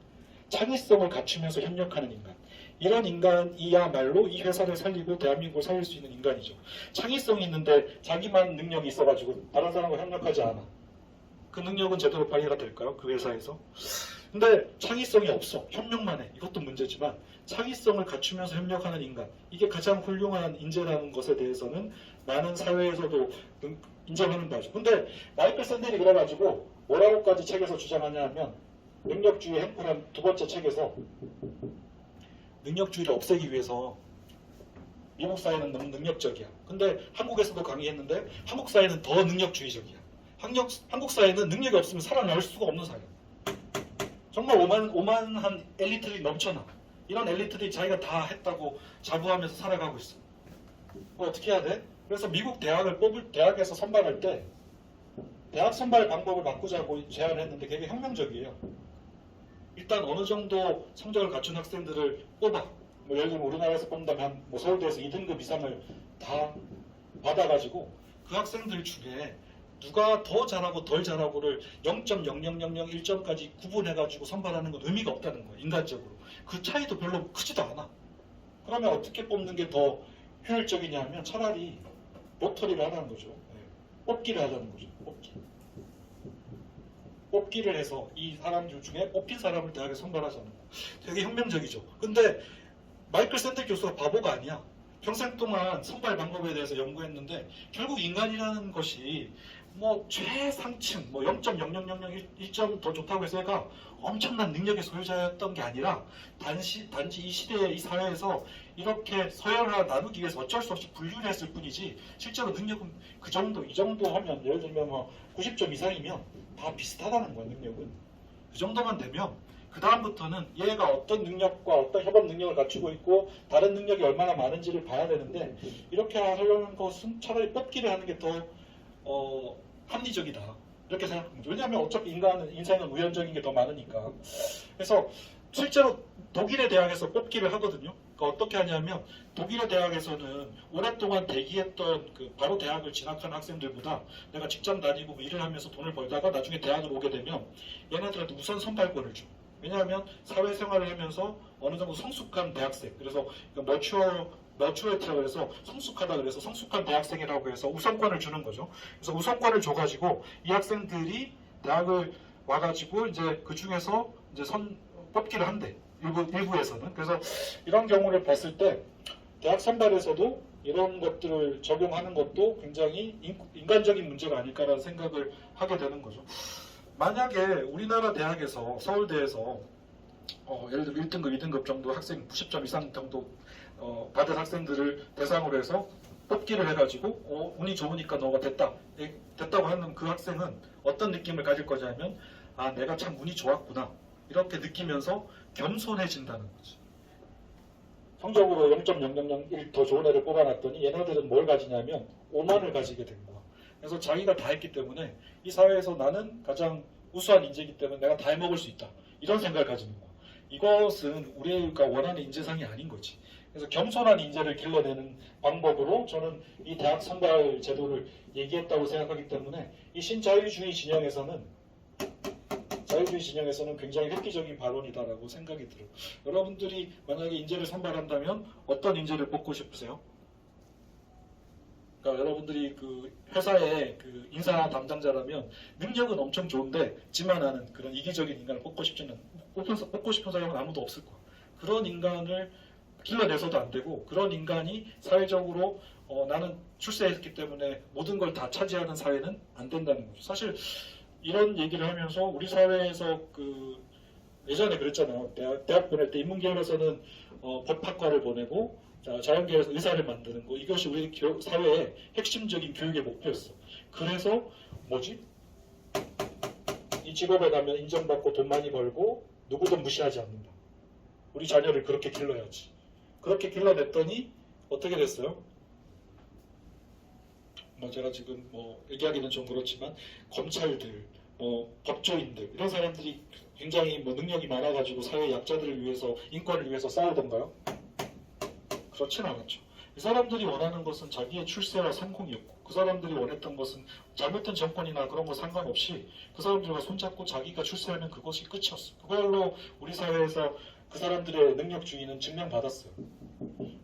창의성을 갖추면서 협력하는 인간. 이런 인간이야말로 이 회사를 살리고 대한민국을 살릴 수 있는 인간이죠. 창의성이 있는데 자기만 능력이 있어가지고 다른 사람과 협력하지 않아. 그 능력은 제대로 발휘가 될까요? 그 회사에서? 근데 창의성이 없어. 협력만 해. 이것도 문제지만 창의성을 갖추면서 협력하는 인간. 이게 가장 훌륭한 인재라는 것에 대해서는 많은 사회에서도 인정하는 거죠. 근데 마이클 샌델이 그래가지고 뭐라고까지 책에서 주장하냐 하면 능력주의 햄프란 두 번째 책에서 능력주의를 없애기 위해서 미국 사회는 너무 능력적이야. 근데 한국에서도 강의했는데 한국 사회는 더 능력주의적이야. 한국 사회는 능력이 없으면 살아날 수가 없는 사회야. 정말 오만한 엘리트들이 넘쳐나. 이런 엘리트들이 자기가 다 했다고 자부하면서 살아가고 있어. 어떻게 해야 돼? 그래서 미국 대학에서 선발할 때 대학 선발 방법을 바꾸자고 제안을 했는데 되게 혁명적이에요. 일단 어느 정도 성적을 갖춘 학생들을 뽑아. 예를 들면 우리나라에서 뽑는다면 서울대에서 2등급 이상을 다 받아가지고 그 학생들 중에 누가 더 잘하고 덜 잘하고를 0.0001점까지 구분해가지고 선발하는 건 의미가 없다는 거예요. 인간적으로. 그 차이도 별로 크지도 않아. 그러면 어떻게 뽑는 게 더 효율적이냐 하면 차라리 로터리를 하라는 거죠. 뽑기를 하자는 거죠. 뽑기를 해서 이 사람들 중에 뽑힌 사람을 대학에 선발하자는 거. 되게 혁명적이죠. 근데 마이클 샌델 교수가 바보가 아니야. 평생 동안 선발 방법에 대해서 연구했는데 결국 인간이라는 것이 최상층 0.0001점 더 좋다고 해서 얘가 엄청난 능력의 소유자였던 게 아니라 단지 이 시대의 이 사회에서 이렇게 서열화 나누기 위해서 어쩔 수 없이 분류를 했을 뿐이지 실제로 능력은 이 정도 하면 예를 들면 90점 이상이면 다 비슷하다는 거야. 능력은 그 정도만 되면 그 다음부터는 얘가 어떤 능력과 어떤 협업 능력을 갖추고 있고 다른 능력이 얼마나 많은지를 봐야 되는데 이렇게 하려는 것은 차라리 뽑기를 하는 게 더 합리적이다 이렇게 생각합니다. 왜냐하면 어차피 인생은 우연적인 게 더 많으니까. 그래서 실제로 독일의 대학에서 뽑기를 하거든요. 그러니까 어떻게 하냐면 독일의 대학에서는 오랫동안 대기했던 바로 대학을 진학한 학생들보다 내가 직장 다니고 일을 하면서 돈을 벌다가 나중에 대학을 오게 되면 얘네들한테 우선 선발권을 줘. 왜냐하면 사회생활을 하면서 어느 정도 성숙한 대학생, 그래서 머추어티라고 해서 성숙하다 그래서 성숙한 대학생이라고 해서 우선권을 주는 거죠. 그래서 우선권을 줘가지고 이 학생들이 대학을 와가지고 이제 그 중에서 이제 뽑기를 한대. 일부에서는. 그래서 이런 경우를 봤을 때 대학 선발에서도 이런 것들을 적용하는 것도 굉장히 인간적인 문제가 아닐까라는 생각을 하게 되는 거죠. 만약에 우리나라 대학에서 서울대에서 예를 들어 1등급, 2등급 정도 학생 90점 이상 정도 받은 학생들을 대상으로 해서 뽑기를 해가지고 운이 좋으니까 너가 됐다고 하는 그 학생은 어떤 느낌을 가질 거냐면 내가 참 운이 좋았구나. 이렇게 느끼면서 겸손해진다는 거지. 성적으로 0.0001 더 좋은 애를 뽑아놨더니 얘네들은 뭘 가지냐면 오만을 가지게 된 거야. 그래서 자기가 다 했기 때문에 이 사회에서 나는 가장 우수한 인재이기 때문에 내가 다 해먹을 수 있다. 이런 생각을 가지는 거야. 이것은 우리가 원하는 인재상이 아닌 거지. 그래서 겸손한 인재를 길러내는 방법으로 저는 이 대학 선발 제도를 얘기했다고 생각하기 때문에 이 신자유주의 진영에서는 굉장히 획기적인 발언이다라고 생각이 들어요. 여러분들이 만약에 인재를 선발한다면 어떤 인재를 뽑고 싶으세요? 그러니까 여러분들이 그 회사의 그 인사 담당자라면 능력은 엄청 좋은데 지만하는 그런 이기적인 인간을 뽑고 싶은 사람은 아무도 없을 거야. 그런 인간을 길러내서도 안 되고 그런 인간이 사회적으로 나는 출세했기 때문에 모든 걸 다 차지하는 사회는 안 된다는 거죠. 사실 이런 얘기를 하면서 우리 사회에서 그 예전에 그랬잖아요. 대학 보낼 때 인문계열에서는 법학과를 보내고 자연계열에서 의사를 만드는 거, 이것이 우리 사회의 핵심적인 교육의 목표였어. 그래서 이 직업에 가면 인정받고 돈 많이 벌고 누구도 무시하지 않는다. 우리 자녀를 그렇게 길러야지. 그렇게 길러냈더니 어떻게 됐어요? 제가 지금 얘기하기는 좀 그렇지만 검찰들, 법조인들 이런 사람들이 굉장히 능력이 많아가지고 사회 약자들을 위해서 인권을 위해서 싸우던가요? 그렇진 않았죠. 이 사람들이 원하는 것은 자기의 출세와 성공이었고 그 사람들이 원했던 것은 잘못된 정권이나 그런 거 상관없이 그 사람들과 손잡고 자기가 출세하면 그것이 끝이었어. 그걸로 우리 사회에서 그 사람들의 능력주의는 증명받았어요.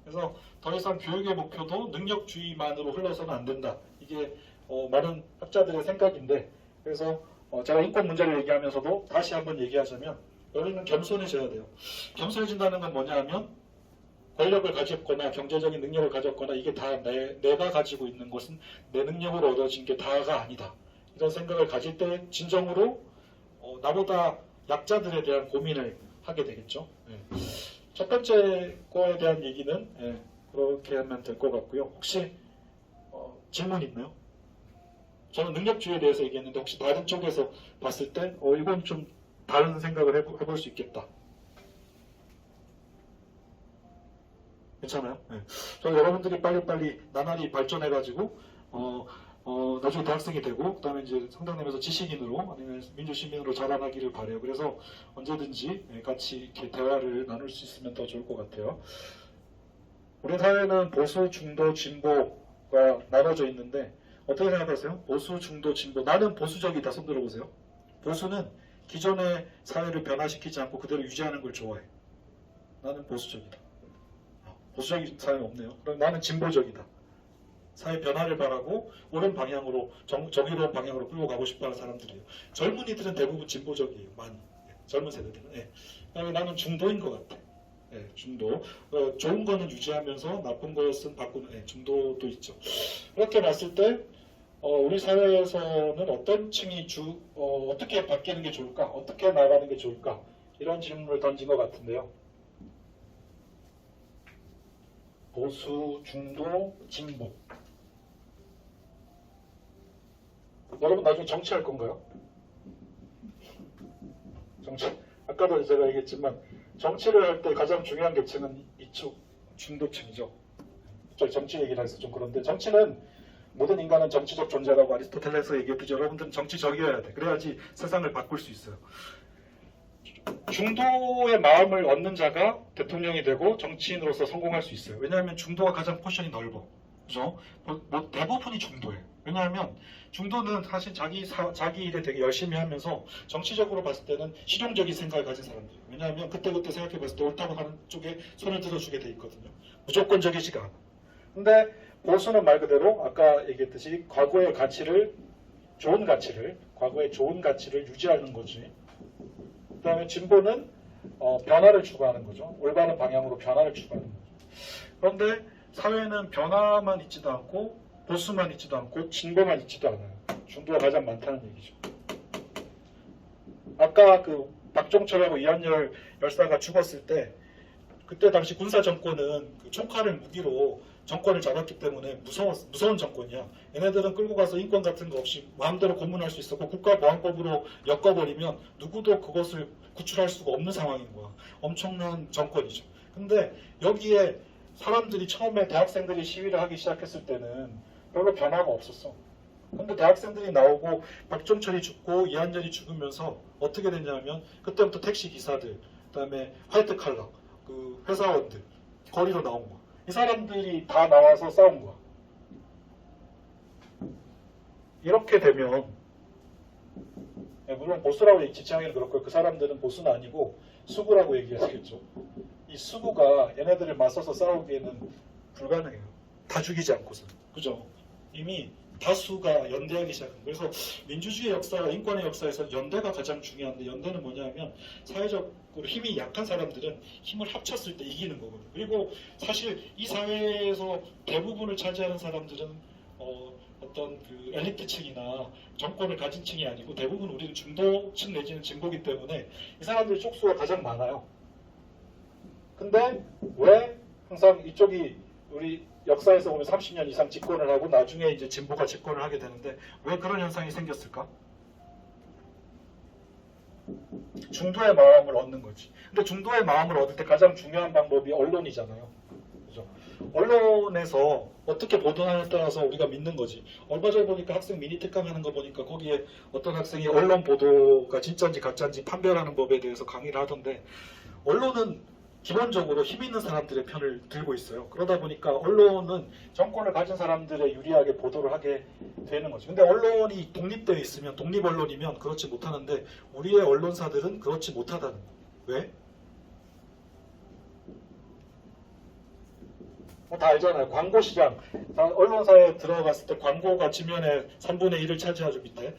그래서 더 이상 교육의 목표도 능력주의만으로 흘러서는 안 된다. 이게 많은 학자들의 생각인데, 그래서 제가 인권 문제를 얘기하면서도 다시 한번 얘기하자면 여러분은 겸손해져야 돼요. 겸손해진다는 건 뭐냐 하면 권력을 가졌거나 경제적인 능력을 가졌거나 이게 다 내가 가지고 있는 것은 내 능력으로 얻어진 게 다가 아니다. 이런 생각을 가질 때 진정으로 나보다 약자들에 대한 고민을 하게 되겠죠. 첫 번째 거에 대한 얘기는 그렇게 하면 될 것 같고요. 혹시 질문 있나요? 저는 능력주의에 대해서 얘기했는데 혹시 다른 쪽에서 봤을 때 이건 좀 다른 생각을 해볼 수 있겠다. 괜찮아요? 저는 여러분들이 빨리빨리 나날이 발전해가지고 나중에 대학생이 되고 그 다음에 이제 성당내면서 지식인으로 아니면 민주시민으로 자라나기를 바래요. 그래서 언제든지 같이 이렇게 대화를 나눌 수 있으면 더 좋을 것 같아요. 우리 사회는 보수, 중도, 진보가 나눠져 있는데 어떻게 생각하세요? 보수, 중도, 진보. 나는 보수적이다. 손 들어보세요. 보수는 기존의 사회를 변화시키지 않고 그대로 유지하는 걸 좋아해. 나는 보수적이다. 보수적인 사회는 없네요. 그럼 나는 진보적이다. 사회 변화를 바라고 옳은 방향으로 정의로운 방향으로 끌고 가고 싶어하는 사람들이에요. 젊은이들은 대부분 진보적이에요. 많이. 젊은 세대들은. 그다음에 나는 중도인 것 같아. 중도. 좋은 거는 유지하면서 나쁜 것은 바꾸는 중도도 있죠. 그렇게 봤을 때 우리 사회에서는 어떤 층이 어떻게 바뀌는 게 좋을까? 어떻게 나가는 게 좋을까? 이런 질문을 던진 것 같은데요. 보수, 중도, 진보. 여러분 나중에 정치할 건가요? 정치. 아까도 제가 얘기했지만 정치를 할 때 가장 중요한 계층은 이쪽 중도층이죠. 정치 얘기를 해서 좀 그런데 정치는 모든 인간은 정치적 존재라고 아리스토텔레스 얘기했듯이 여러분들은 정치적이어야 돼. 그래야지 세상을 바꿀 수 있어요. 중도의 마음을 얻는 자가 대통령이 되고 정치인으로서 성공할 수 있어요. 왜냐하면 중도가 가장 포션이 넓어. 그죠? 대부분이 중도예요. 왜냐하면 중도는 사실 자기 일에 되게 열심히 하면서 정치적으로 봤을 때는 실용적인 생각을 가진 사람들이에요. 왜냐하면 그때그때 생각해 봤을 때 옳다고 하는 쪽에 손을 들어주게 돼 있거든요. 무조건적이지가 않아. 근데 보수는 말 그대로 아까 얘기했듯이 과거의 좋은 가치를 유지하는 거지. 그 다음에 진보는 변화를 추구하는 거죠. 올바른 방향으로 변화를 추구하는 거죠. 그런데 사회는 변화만 있지도 않고 보수만 있지도 않고 진보만 있지도 않아요. 중도가 가장 많다는 얘기죠. 아까 그 박종철하고 이한열 열사가 죽었을 때 그때 당시 군사 정권은 그 총칼을 무기로 정권을 잡았기 때문에 무서운 정권이야. 얘네들은 끌고 가서 인권 같은 거 없이 마음대로 고문할 수 있었고 국가보안법으로 엮어버리면 누구도 그것을 구출할 수가 없는 상황인 거야. 엄청난 정권이죠. 근데 여기에 사람들이 처음에 대학생들이 시위를 하기 시작했을 때는 별로 변화가 없었어. 근데 대학생들이 나오고 박종철이 죽고 이한열이 죽으면서 어떻게 됐냐면 그때부터 택시 기사들, 그다음에 화이트 칼라, 그 회사원들 거리로 나온 거야. 이 사람들이 다 나와서 싸운 거야. 이렇게 되면 물론 보수라고 지칭하기는 그렇고 그 사람들은 보수는 아니고 수구라고 얘기하겠죠. 이 수구가 얘네들을 맞서서 싸우기에는 불가능해요. 다 죽이지 않고서. 그죠? 이미 다수가 연대하기 시작한 거예요. 그래서 민주주의 역사가 인권의 역사에서 연대가 가장 중요한데 연대는 뭐냐면 사회적으로 힘이 약한 사람들은 힘을 합쳤을 때 이기는 거거든요. 그리고 사실 이 사회에서 대부분을 차지하는 사람들은 어떤 그 엘리트층이나 정권을 가진 층이 아니고 대부분 우리는 중도층 내지는 진보기 때문에 이 사람들의 쪽수가 가장 많아요. 근데 왜 항상 이쪽이 우리 역사에서 보면 30년 이상 집권을 하고 나중에 이제 진보가 집권을 하게 되는데 왜 그런 현상이 생겼을까? 중도의 마음을 얻는 거지. 근데 중도의 마음을 얻을 때 가장 중요한 방법이 언론이잖아요. 그죠? 언론에서 어떻게 보도하냐에 따라서 우리가 믿는 거지. 얼마 전에 보니까 학생 미니 특강하는 거 보니까 거기에 어떤 학생이 언론 보도가 진짜인지 가짜인지 판별하는 법에 대해서 강의를 하던데 언론은 기본적으로 힘 있는 사람들의 편을 들고 있어요. 그러다 보니까 언론은 정권을 가진 사람들의 유리하게 보도를 하게 되는 거죠. 근데 언론이 독립되어 있으면 독립 언론이면 그렇지 못하는데 우리의 언론사들은 그렇지 못하다는 거예요. 왜? 다 알잖아요. 광고 시장. 언론사에 들어갔을 때 광고가 지면의 3분의 1을 차지하죠. 밑에.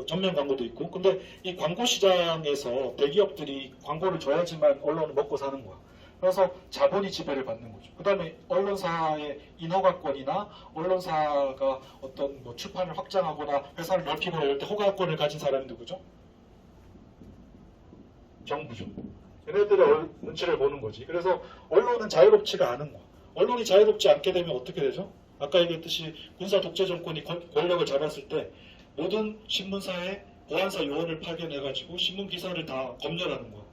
전면 광고도 있고. 근데 이 광고 시장에서 대기업들이 광고를 줘야지만 언론을 먹고 사는 거야. 그래서 자본이 지배를 받는 거죠. 그 다음에 언론사의 인허가권이나 언론사가 어떤 뭐 출판을 확장하거나 회사를 넓히거나 이럴 때 허가권을 가진 사람이 누구죠? 정부죠. 얘네들의 눈치를 보는 거지. 그래서 언론은 자유롭지가 않은 거야. 언론이 자유롭지 않게 되면 어떻게 되죠? 아까 얘기했듯이 군사 독재 정권이 권력을 잡았을 때 모든 신문사에 보안사 요원을 파견해가지고 신문 기사를 다 검열하는 거야.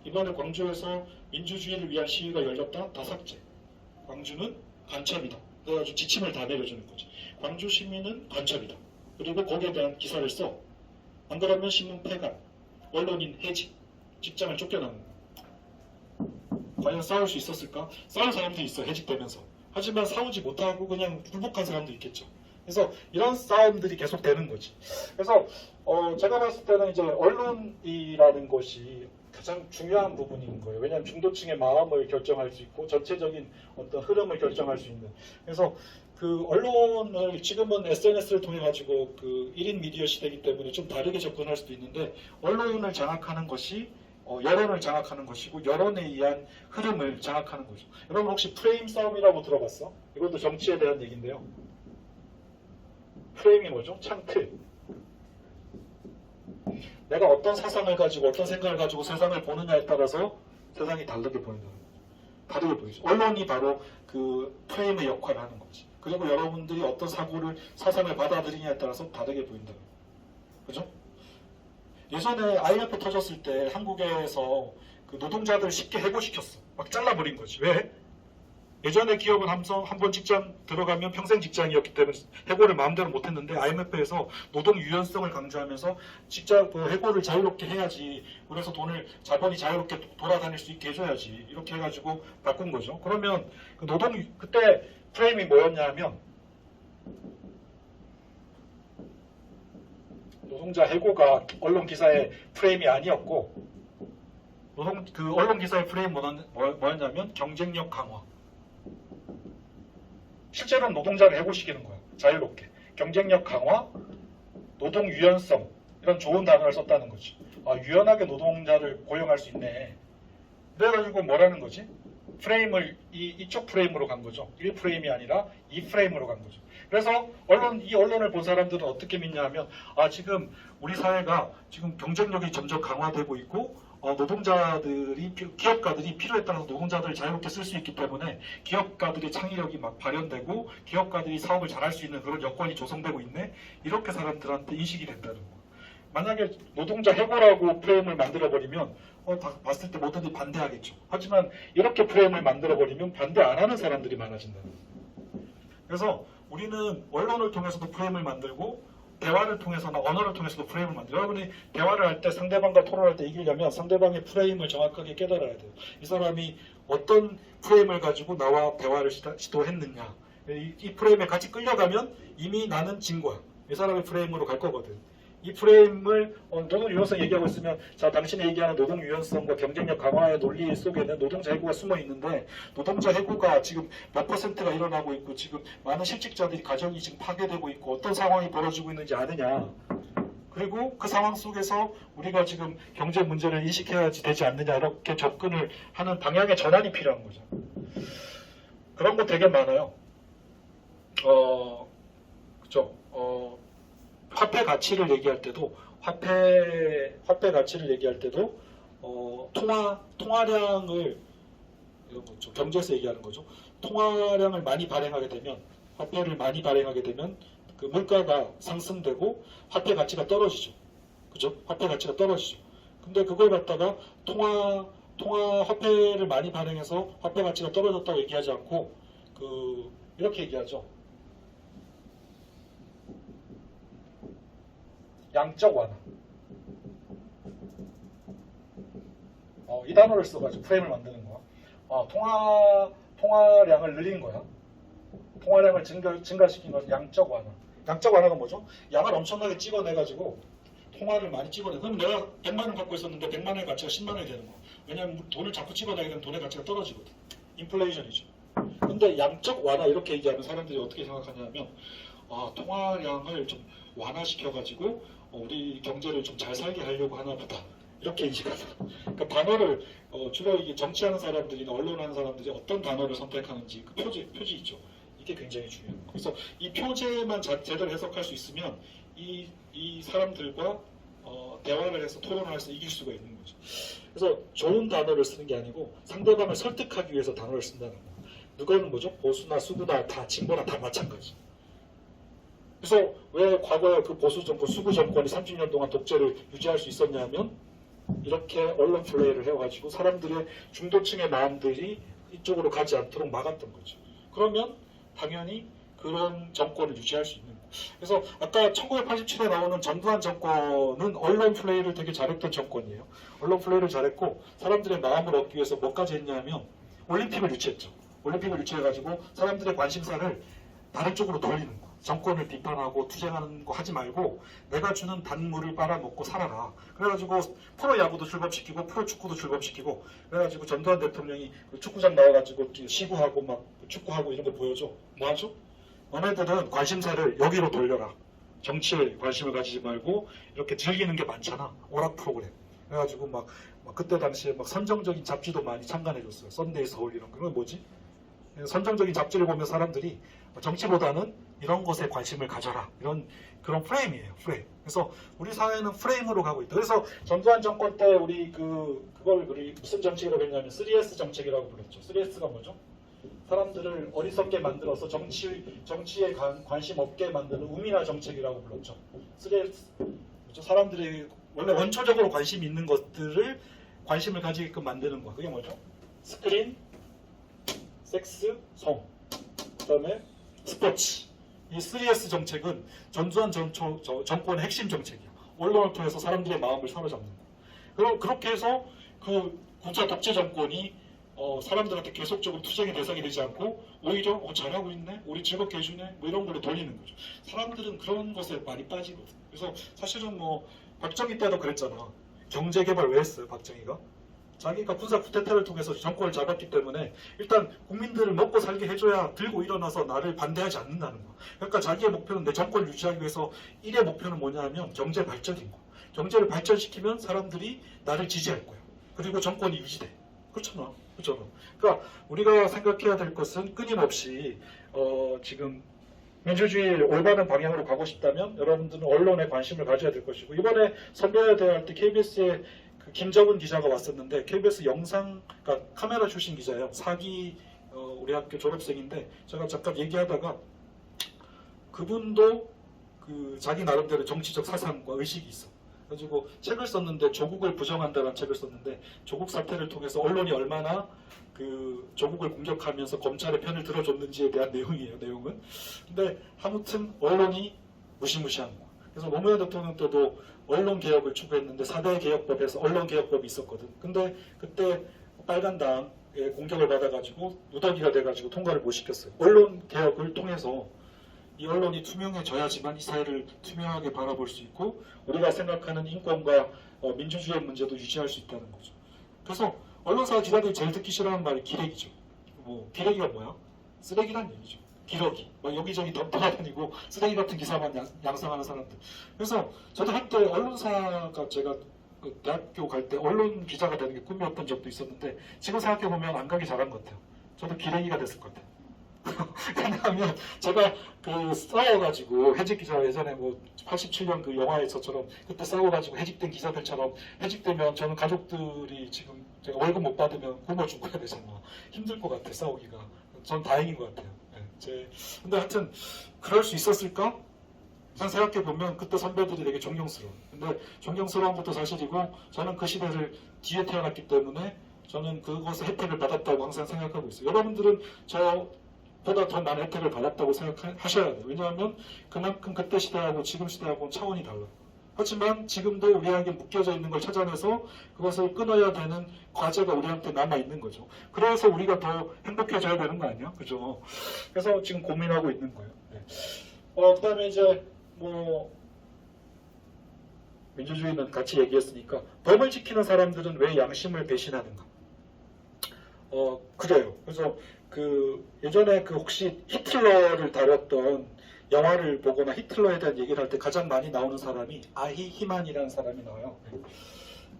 이번에 광주에서 민주주의를 위한 시위가 열렸다? 다 삭제. 광주는 간첩이다. 그래가지고 지침을 다 내려주는 거지. 광주 시민은 간첩이다. 그리고 거기에 대한 기사를 써. 안 그러면 신문 폐간, 언론인 해직, 직장을 쫓겨나는 거야. 과연 싸울 수 있었을까? 싸울 사람도 있어, 해직되면서. 하지만 싸우지 못하고 그냥 굴복한 사람도 있겠죠. 그래서 이런 싸움들이 계속 되는 거지. 그래서 제가 봤을 때는 이제 언론이라는 것이 가장 중요한 부분인 거예요. 왜냐하면 중도층의 마음을 결정할 수 있고 전체적인 어떤 흐름을 결정할 수 있는. 그래서 그 언론을 지금은 SNS를 통해 가지고 그 1인 미디어 시대이기 때문에 좀 다르게 접근할 수도 있는데 언론을 장악하는 것이 여론을 장악하는 것이고 여론에 의한 흐름을 장악하는 거죠. 여러분 혹시 프레임 싸움이라고 들어봤어? 이것도 정치에 대한 얘기인데요. 프레임이 뭐죠? 창틀. 내가 어떤 사상을 가지고 어떤 생각을 가지고 세상을 보느냐에 따라서 세상이 다르게 보인다는 거죠. 다르게 보이죠. 언론이 바로 그 프레임의 역할을 하는 거지. 그리고 여러분들이 어떤 사상을 받아들이냐에 따라서 다르게 보인다는 거죠. 그죠? 예전에 IMF 터졌을 때 한국에서 그 노동자들 쉽게 해고시켰어. 막 잘라버린 거지. 왜? 예전에 기업은 한번 직장 들어가면 평생 직장이었기 때문에 해고를 마음대로 못했는데 IMF에서 노동 유연성을 강조하면서 직장 해고를 자유롭게 해야지. 그래서 자본이 자유롭게 돌아다닐 수 있게 해줘야지. 이렇게 해가지고 바꾼 거죠. 그러면 그 그때 프레임이 뭐였냐면 노동자 해고가 언론 기사의 프레임이 아니었고 언론 기사의 프레임 뭐였냐면 경쟁력 강화. 실제로는 노동자를 해고시키는 거야. 자유롭게. 경쟁력 강화, 노동 유연성 이런 좋은 단어를 썼다는 거지. 유연하게 노동자를 고용할 수 있네. 그래가지고 뭐라는 거지? 프레임을 이쪽 프레임으로 간 거죠. 1프레임이 아니라 2프레임으로 간 거죠. 그래서 이 언론을 본 사람들은 어떻게 믿냐 하면 지금 우리 사회가 지금 경쟁력이 점점 강화되고 있고 기업가들이 필요에 따라서 노동자들을 자유롭게 쓸 수 있기 때문에 기업가들의 창의력이 막 발현되고 기업가들이 사업을 잘할 수 있는 그런 여건이 조성되고 있네. 이렇게 사람들한테 인식이 된다는 거예요. 만약에 노동자 해고라고 프레임을 만들어버리면 봤을 때 모두들이 반대하겠죠. 하지만 이렇게 프레임을 만들어버리면 반대 안 하는 사람들이 많아진다. 그래서 우리는 언론을 통해서도 프레임을 만들고 대화를 통해서나 언어를 통해서도 프레임을 만들어요. 여러분이 대화를 할 때 상대방과 토론할 때 이기려면 상대방의 프레임을 정확하게 깨달아야 돼요. 이 사람이 어떤 프레임을 가지고 나와 대화를 시도했느냐. 이 프레임에 같이 끌려가면 이미 나는 진 거야. 이 사람의 프레임으로 갈 거거든. 이 프레임을 노동 유연성 얘기하고 있으면 자 당신이 얘기하는 노동 유연성과 경쟁력 강화의 논리 속에는 노동자 해고가 숨어 있는데 노동자 해고가 지금 몇 %가 일어나고 있고 지금 많은 실직자들이 가정이 지금 파괴되고 있고 어떤 상황이 벌어지고 있는지 아느냐. 그리고 그 상황 속에서 우리가 지금 경제 문제를 인식해야지 되지 않느냐 이렇게 접근을 하는 방향의 전환이 필요한 거죠. 그런 거 되게 많아요. 그죠? 화폐 가치를 얘기할 때도 화폐 가치를 얘기할 때도 통화량을 이런 거죠. 경제에서 얘기하는 거죠. 통화량을 많이 발행하게 되면 화폐를 많이 발행하게 되면 그 물가가 상승되고 화폐 가치가 떨어지죠. 그죠? 화폐 가치가 떨어지죠. 근데 그걸 갖다가 통화 화폐를 많이 발행해서 화폐 가치가 떨어졌다고 얘기하지 않고 이렇게 얘기하죠. 양적 완화. 이 단어를 써가지고 프레임을 만드는 거야. 통화량을 늘린 거야. 통화량을 증가시킨 것은 양적 완화. 양적 완화가 뭐죠? 양을 엄청나게 찍어내가지고 통화를 많이 찍어내. 그럼 내가 100만 원 갖고 있었는데 100만 원의 가치가 10만 원이 되는 거야. 왜냐하면 돈을 자꾸 찍어내게 되면 돈의 가치가 떨어지거든. 인플레이션이죠. 근데 양적 완화 이렇게 얘기하면 사람들이 어떻게 생각하냐면 통화량을 좀 완화시켜가지고 우리 경제를 좀 잘 살게 하려고 하나 보다. 이렇게 인식하죠. 그러니까 단어를 주로 이게 정치하는 사람들이나 언론하는 사람들이 어떤 단어를 선택하는지 그 표지 있죠. 이게 굉장히 중요해요. 그래서 이 표제만 제대로 해석할 수 있으면 이 사람들과 대화를 해서 토론을 해서 이길 수가 있는 거죠. 그래서 좋은 단어를 쓰는 게 아니고 상대방을 설득하기 위해서 단어를 쓴다는 거. 누가는 뭐죠? 보수나 수구나 다 진보나 다 마찬가지. 그래서 왜 과거에 그 보수 정권, 수구 정권이 30년 동안 독재를 유지할 수 있었냐면 이렇게 언론 플레이를 해가지고 사람들의 중도층의 마음들이 이쪽으로 가지 않도록 막았던 거죠. 그러면 당연히 그런 정권을 유지할 수 있는 거예요. 그래서 아까 1987에 나오는 전두환 정권은 언론 플레이를 되게 잘했던 정권이에요. 언론 플레이를 잘했고 사람들의 마음을 얻기 위해서 뭐까지 했냐면 올림픽을 유치했죠. 올림픽을 유치해가지고 사람들의 관심사를 다른 쪽으로 돌리는 거예요. 정권을 비판하고 투쟁하는 거 하지 말고 내가 주는 단물을 빨아먹고 살아라. 그래가지고 프로야구도 즐겁시키고 프로축구도 즐겁시키고 그래가지고 전두환 대통령이 축구장 나와가지고 시구하고 막 축구하고 이런 거 보여줘. 뭐 하죠? 너네들은 관심사를 여기로 돌려라. 정치에 관심을 가지지 말고 이렇게 즐기는 게 많잖아. 오락 프로그램. 그래가지고 막 그때 당시에 막 선정적인 잡지도 많이 창간해줬어요. 썬데이 서울 이런 거. 그건 뭐지? 선정적인 잡지를 보면 사람들이 정치보다는 이런 것에 관심을 가져라. 그런 프레임이에요. 프레임. 그래서 우리 사회는 프레임으로 가고 있다. 그래서 전두환 정권 때 우리 그걸 무슨 정책이라고 했냐면 3S 정책이라고 불렀죠. 3S가 뭐죠? 사람들을 어리석게 만들어서 정치에 관심 없게 만드는 우민화 정책이라고 불렀죠. 3S. 그렇죠? 사람들이 원래 원초적으로 관심이 있는 것들을 관심을 가지게끔 만드는 거야. 그게 뭐죠? 스크린, 섹스, 성, 그 다음에 스포츠. 이 3S 정책은 전두환 정권의 핵심 정책이야. 언론을 통해서 사람들의 마음을 사로잡는 거. 그렇게 해서 그 군사 독재 정권이 사람들한테 계속적으로 투쟁의 대상이 되지 않고 오히려 잘하고 있네, 우리 즐겁게 해주네, 뭐 이런 걸로 돌리는 거죠. 사람들은 그런 것에 많이 빠지거든. 그래서 사실은 박정희 때도 그랬잖아. 경제개발 왜 했어요, 박정희가? 자기가 군사 쿠데타를 통해서 정권을 잡았기 때문에 일단 국민들을 먹고 살게 해줘야 들고 일어나서 나를 반대하지 않는다는 거야. 그러니까 자기의 목표는 내 정권을 유지하기 위해서 1의 목표는 뭐냐면 경제 발전인 거야. 경제를 발전시키면 사람들이 나를 지지할 거야. 그리고 정권이 유지돼. 그렇잖아. 그러니까 우리가 생각해야 될 것은 끊임없이 지금 민주주의 올바른 방향으로 가고 싶다면 여러분들은 언론에 관심을 가져야 될 것이고 이번에 선거에 대할 때 KBS에 김정은 기자가 왔었는데 KBS 그러니까 카메라 출신 기자예요. 4기 우리 학교 졸업생인데 제가 잠깐 얘기하다가 그분도 자기 나름대로 정치적 사상과 의식이 있어. 그래가지고 책을 썼는데 조국을 부정한다는 책을 썼는데 조국 사태를 통해서 언론이 얼마나 그 조국을 공격하면서 검찰의 편을 들어줬는지에 대한 내용이에요. 내용은. 근데 아무튼 언론이 무시무시한 거. 그래서 노무현 대통령 때도 언론 개혁을 추구했는데 4대 개혁법에서 언론 개혁법이 있었거든. 근데 그때 빨간당의 공격을 받아가지고 누더기가 돼가지고 통과를 못 시켰어요. 언론 개혁을 통해서 이 언론이 투명해져야지만 이 사회를 투명하게 바라볼 수 있고 우리가 생각하는 인권과 민주주의 문제도 유지할 수 있다는 거죠. 그래서 언론사 기자들이 제일 듣기 싫어하는 말이 기레기죠. 뭐 기레기가 뭐야? 쓰레기란 얘기죠. 기러기. 막 여기저기 돌아다니고 쓰레기 같은 기사만 양상하는 사람들. 그래서 저도 한때 언론사가 제가 그 대학교 갈 때 언론 기자가 되는 게 꿈이었던 적도 있었는데 지금 생각해보면 안 가기 잘한 것 같아요. 저도 기레기가 됐을 것 같아요. 왜냐하면 제가 그 싸워가지고 해직 기자 예전에 뭐 87년 그 영화에서처럼 그때 싸워가지고 해직된 기자들처럼 해직되면 저는 가족들이 지금 제가 월급 못 받으면 굶어 죽어야 되잖아. 힘들 것 같아 싸우기가. 전 다행인 것 같아요. 근데 하여튼 그럴 수 있었을까? 전 생각해보면 그때 선배들이 되게 존경스러워. 근데 존경스러운 것도 사실이고 저는 그 시대를 뒤에 태어났기 때문에 저는 그것의 혜택을 받았다고 항상 생각하고 있어요. 여러분들은 저보다 더 많은 혜택을 받았다고 생각하셔야 돼요. 왜냐하면 그만큼 그때 시대하고 지금 시대하고는 차원이 달라요. 하지만 지금도 우리에게 묶여져 있는 걸 찾아내서 그것을 끊어야 되는 과제가 우리한테 남아있는 거죠. 그래서 우리가 더 행복해져야 되는 거 아니야? 그죠? 그래서 지금 고민하고 있는 거예요. 그 다음에 이제 뭐 민주주의는 같이 얘기했으니까 법을 지키는 사람들은 왜 양심을 배신하는가? 그래요. 그래서 그 예전에 그 혹시 히틀러를 다뤘던 영화를 보거나 히틀러에 대한 얘기를 할 때 가장 많이 나오는 사람이 아히 히만이라는 사람이 나와요.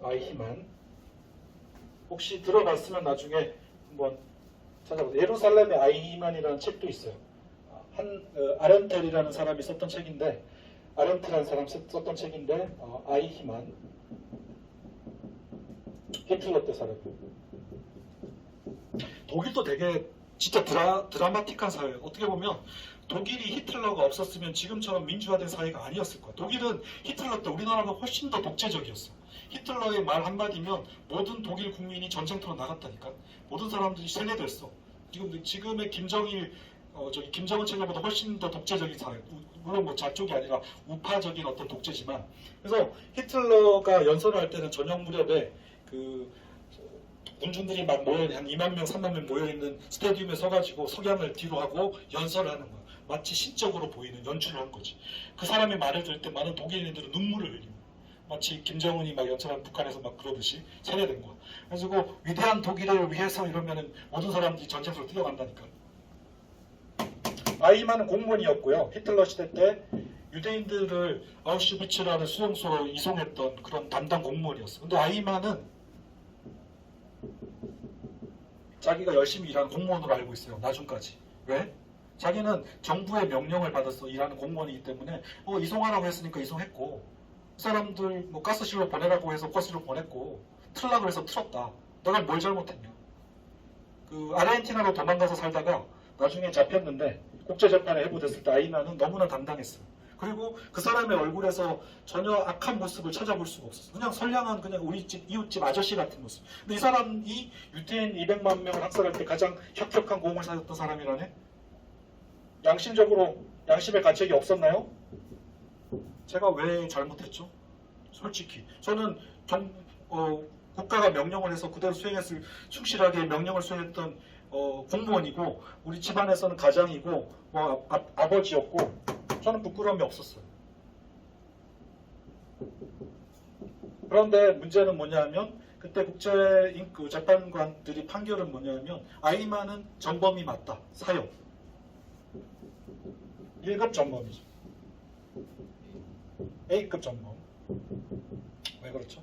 아히 히만. 혹시 들어봤으면 나중에 한번 찾아보세요. 예루살렘의 아히 히만이라는 책도 있어요. 아렌텔이라는 사람이 썼던 책인데 아렌트라는 사람이 썼던 책인데 아히 히만. 히틀러 때 사람. 독일도 되게 진짜 드라마틱한 사회예요. 어떻게 보면 독일이 히틀러가 없었으면 지금처럼 민주화된 사회가 아니었을 거야. 독일은 히틀러 때 우리나라가 훨씬 더 독재적이었어. 히틀러의 말 한마디면 모든 독일 국민이 전쟁터로 나갔다니까. 모든 사람들이 세뇌됐어. 지금의 김정은 체제보다 훨씬 더 독재적인 사회. 물론 뭐 좌쪽이 아니라 우파적인 어떤 독재지만. 그래서 히틀러가 연설을 할 때는 저녁 무렵에 그 군중들이 막 모여있는 한 2만 명, 3만 명 모여있는 스타디움에 서가지고 석양을 뒤로 하고 연설을 하는 거야. 마치 신적으로 보이는 연출을 한 거지. 그 사람의 말을 들을 때 많은 독일인들은 눈물을 흘리는 거야. 마치 김정은이 막 연설한 북한에서 막 그러듯이 세뇌된 거야. 그래서 위대한 독일을 위해서 이러면은 모든 사람들이 전쟁터로 뛰어간다니까. 아이만은 공무원이었고요. 히틀러 시대 때 유대인들을 아우슈비츠라는 수용소로 이송했던 그런 담당 공무원이었어. 근데 아이만은 자기가 열심히 일하는 공무원으로 알고 있어요. 나중까지. 왜? 자기는 정부의 명령을 받아서 일하는 공무원이기 때문에 이송하라고 했으니까 이송했고 사람들 뭐 가스실로 보내라고 해서 가스실로 보냈고 틀라고 해서 틀었다. 내가 뭘 잘못했냐. 그 아르헨티나로 도망가서 살다가 나중에 잡혔는데 국제재판에 해부됐을 때 아이나는 너무나 당당했어요. 그리고 그 사람의 얼굴에서 전혀 악한 모습을 찾아볼 수가 없었어요. 그냥 선량한 그냥 우리 집 이웃집 아저씨 같은 모습. 근데 이 사람이 유대인 200만 명을 학살할 때 가장 혁혁한 공을 사였던 사람이라네. 양심적으로 양심의 가책이 없었나요? 제가 왜 잘못했죠? 솔직히 저는 국가가 명령을 해서 그대로 수행했을 충실하게 명령을 수행했던 공무원이고 우리 집안에서는 가장이고 뭐 아버지였고 저는 부끄러움이 없었어요. 그런데 문제는 뭐냐면 그때 재판관들이 판결은 뭐냐면 아이만은 전범이 맞다. 사형. 1급 전범이죠. A급 전범. 왜 그렇죠?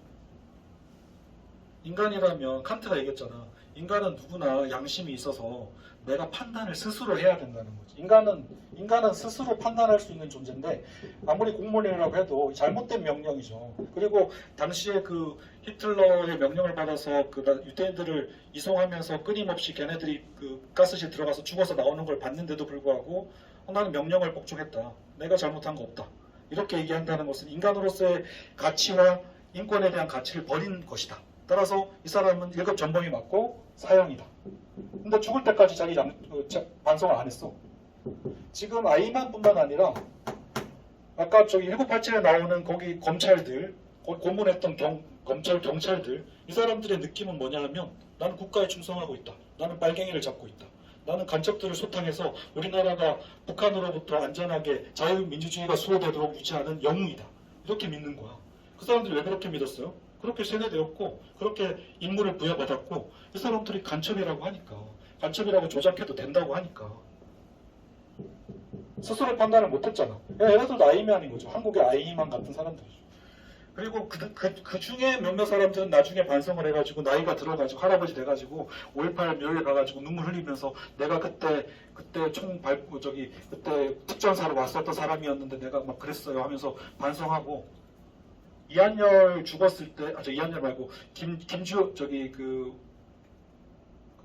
인간이라면 칸트가 얘기했잖아. 인간은 누구나 양심이 있어서 내가 판단을 스스로 해야 된다는 거지. 인간은 스스로 판단할 수 있는 존재인데 아무리 공무원이라고 해도 잘못된 명령이죠. 그리고 당시에 그 히틀러의 명령을 받아서 그 유대인들을 이송하면서 끊임없이 걔네들이 그 가스실 들어가서 죽어서 나오는 걸 봤는데도 불구하고 나는 명령을 복종했다. 내가 잘못한 거 없다. 이렇게 얘기한다는 것은 인간으로서의 가치와 인권에 대한 가치를 버린 것이다. 따라서 이 사람은 1급 전범이 맞고 사형이다. 근데 죽을 때까지 자기 반성을 안 했어. 지금 아이만 뿐만 아니라 아까 저기 1987에 나오는 거기 검찰들, 고문했던 검찰, 경찰들, 이 사람들의 느낌은 뭐냐 하면 나는 국가에 충성하고 있다. 나는 빨갱이를 잡고 있다. 나는 간첩들을 소탕해서 우리나라가 북한으로부터 안전하게 자유민주주의가 수호되도록 유지하는 영웅이다. 이렇게 믿는 거야. 그 사람들이 왜 그렇게 믿었어요? 그렇게 세뇌되었고 그렇게 임무를 부여받았고 이 사람들이 간첩이라고 하니까 간첩이라고 조작해도 된다고 하니까 스스로 판단을 못했잖아. 얘네들도 아이만인 거죠. 한국의 아이만 같은 사람들이죠. 그리고 그 중에 몇몇 사람들은 나중에 반성을 해가지고 나이가 들어가지고 할아버지 돼가지고 5.18 묘에 가가지고 눈물 흘리면서 내가 그때 총 밟고 그때 특전사로 왔었던 사람이었는데 내가 막 그랬어요 하면서 반성하고 이한열 죽었을 때 이한열 말고 김주호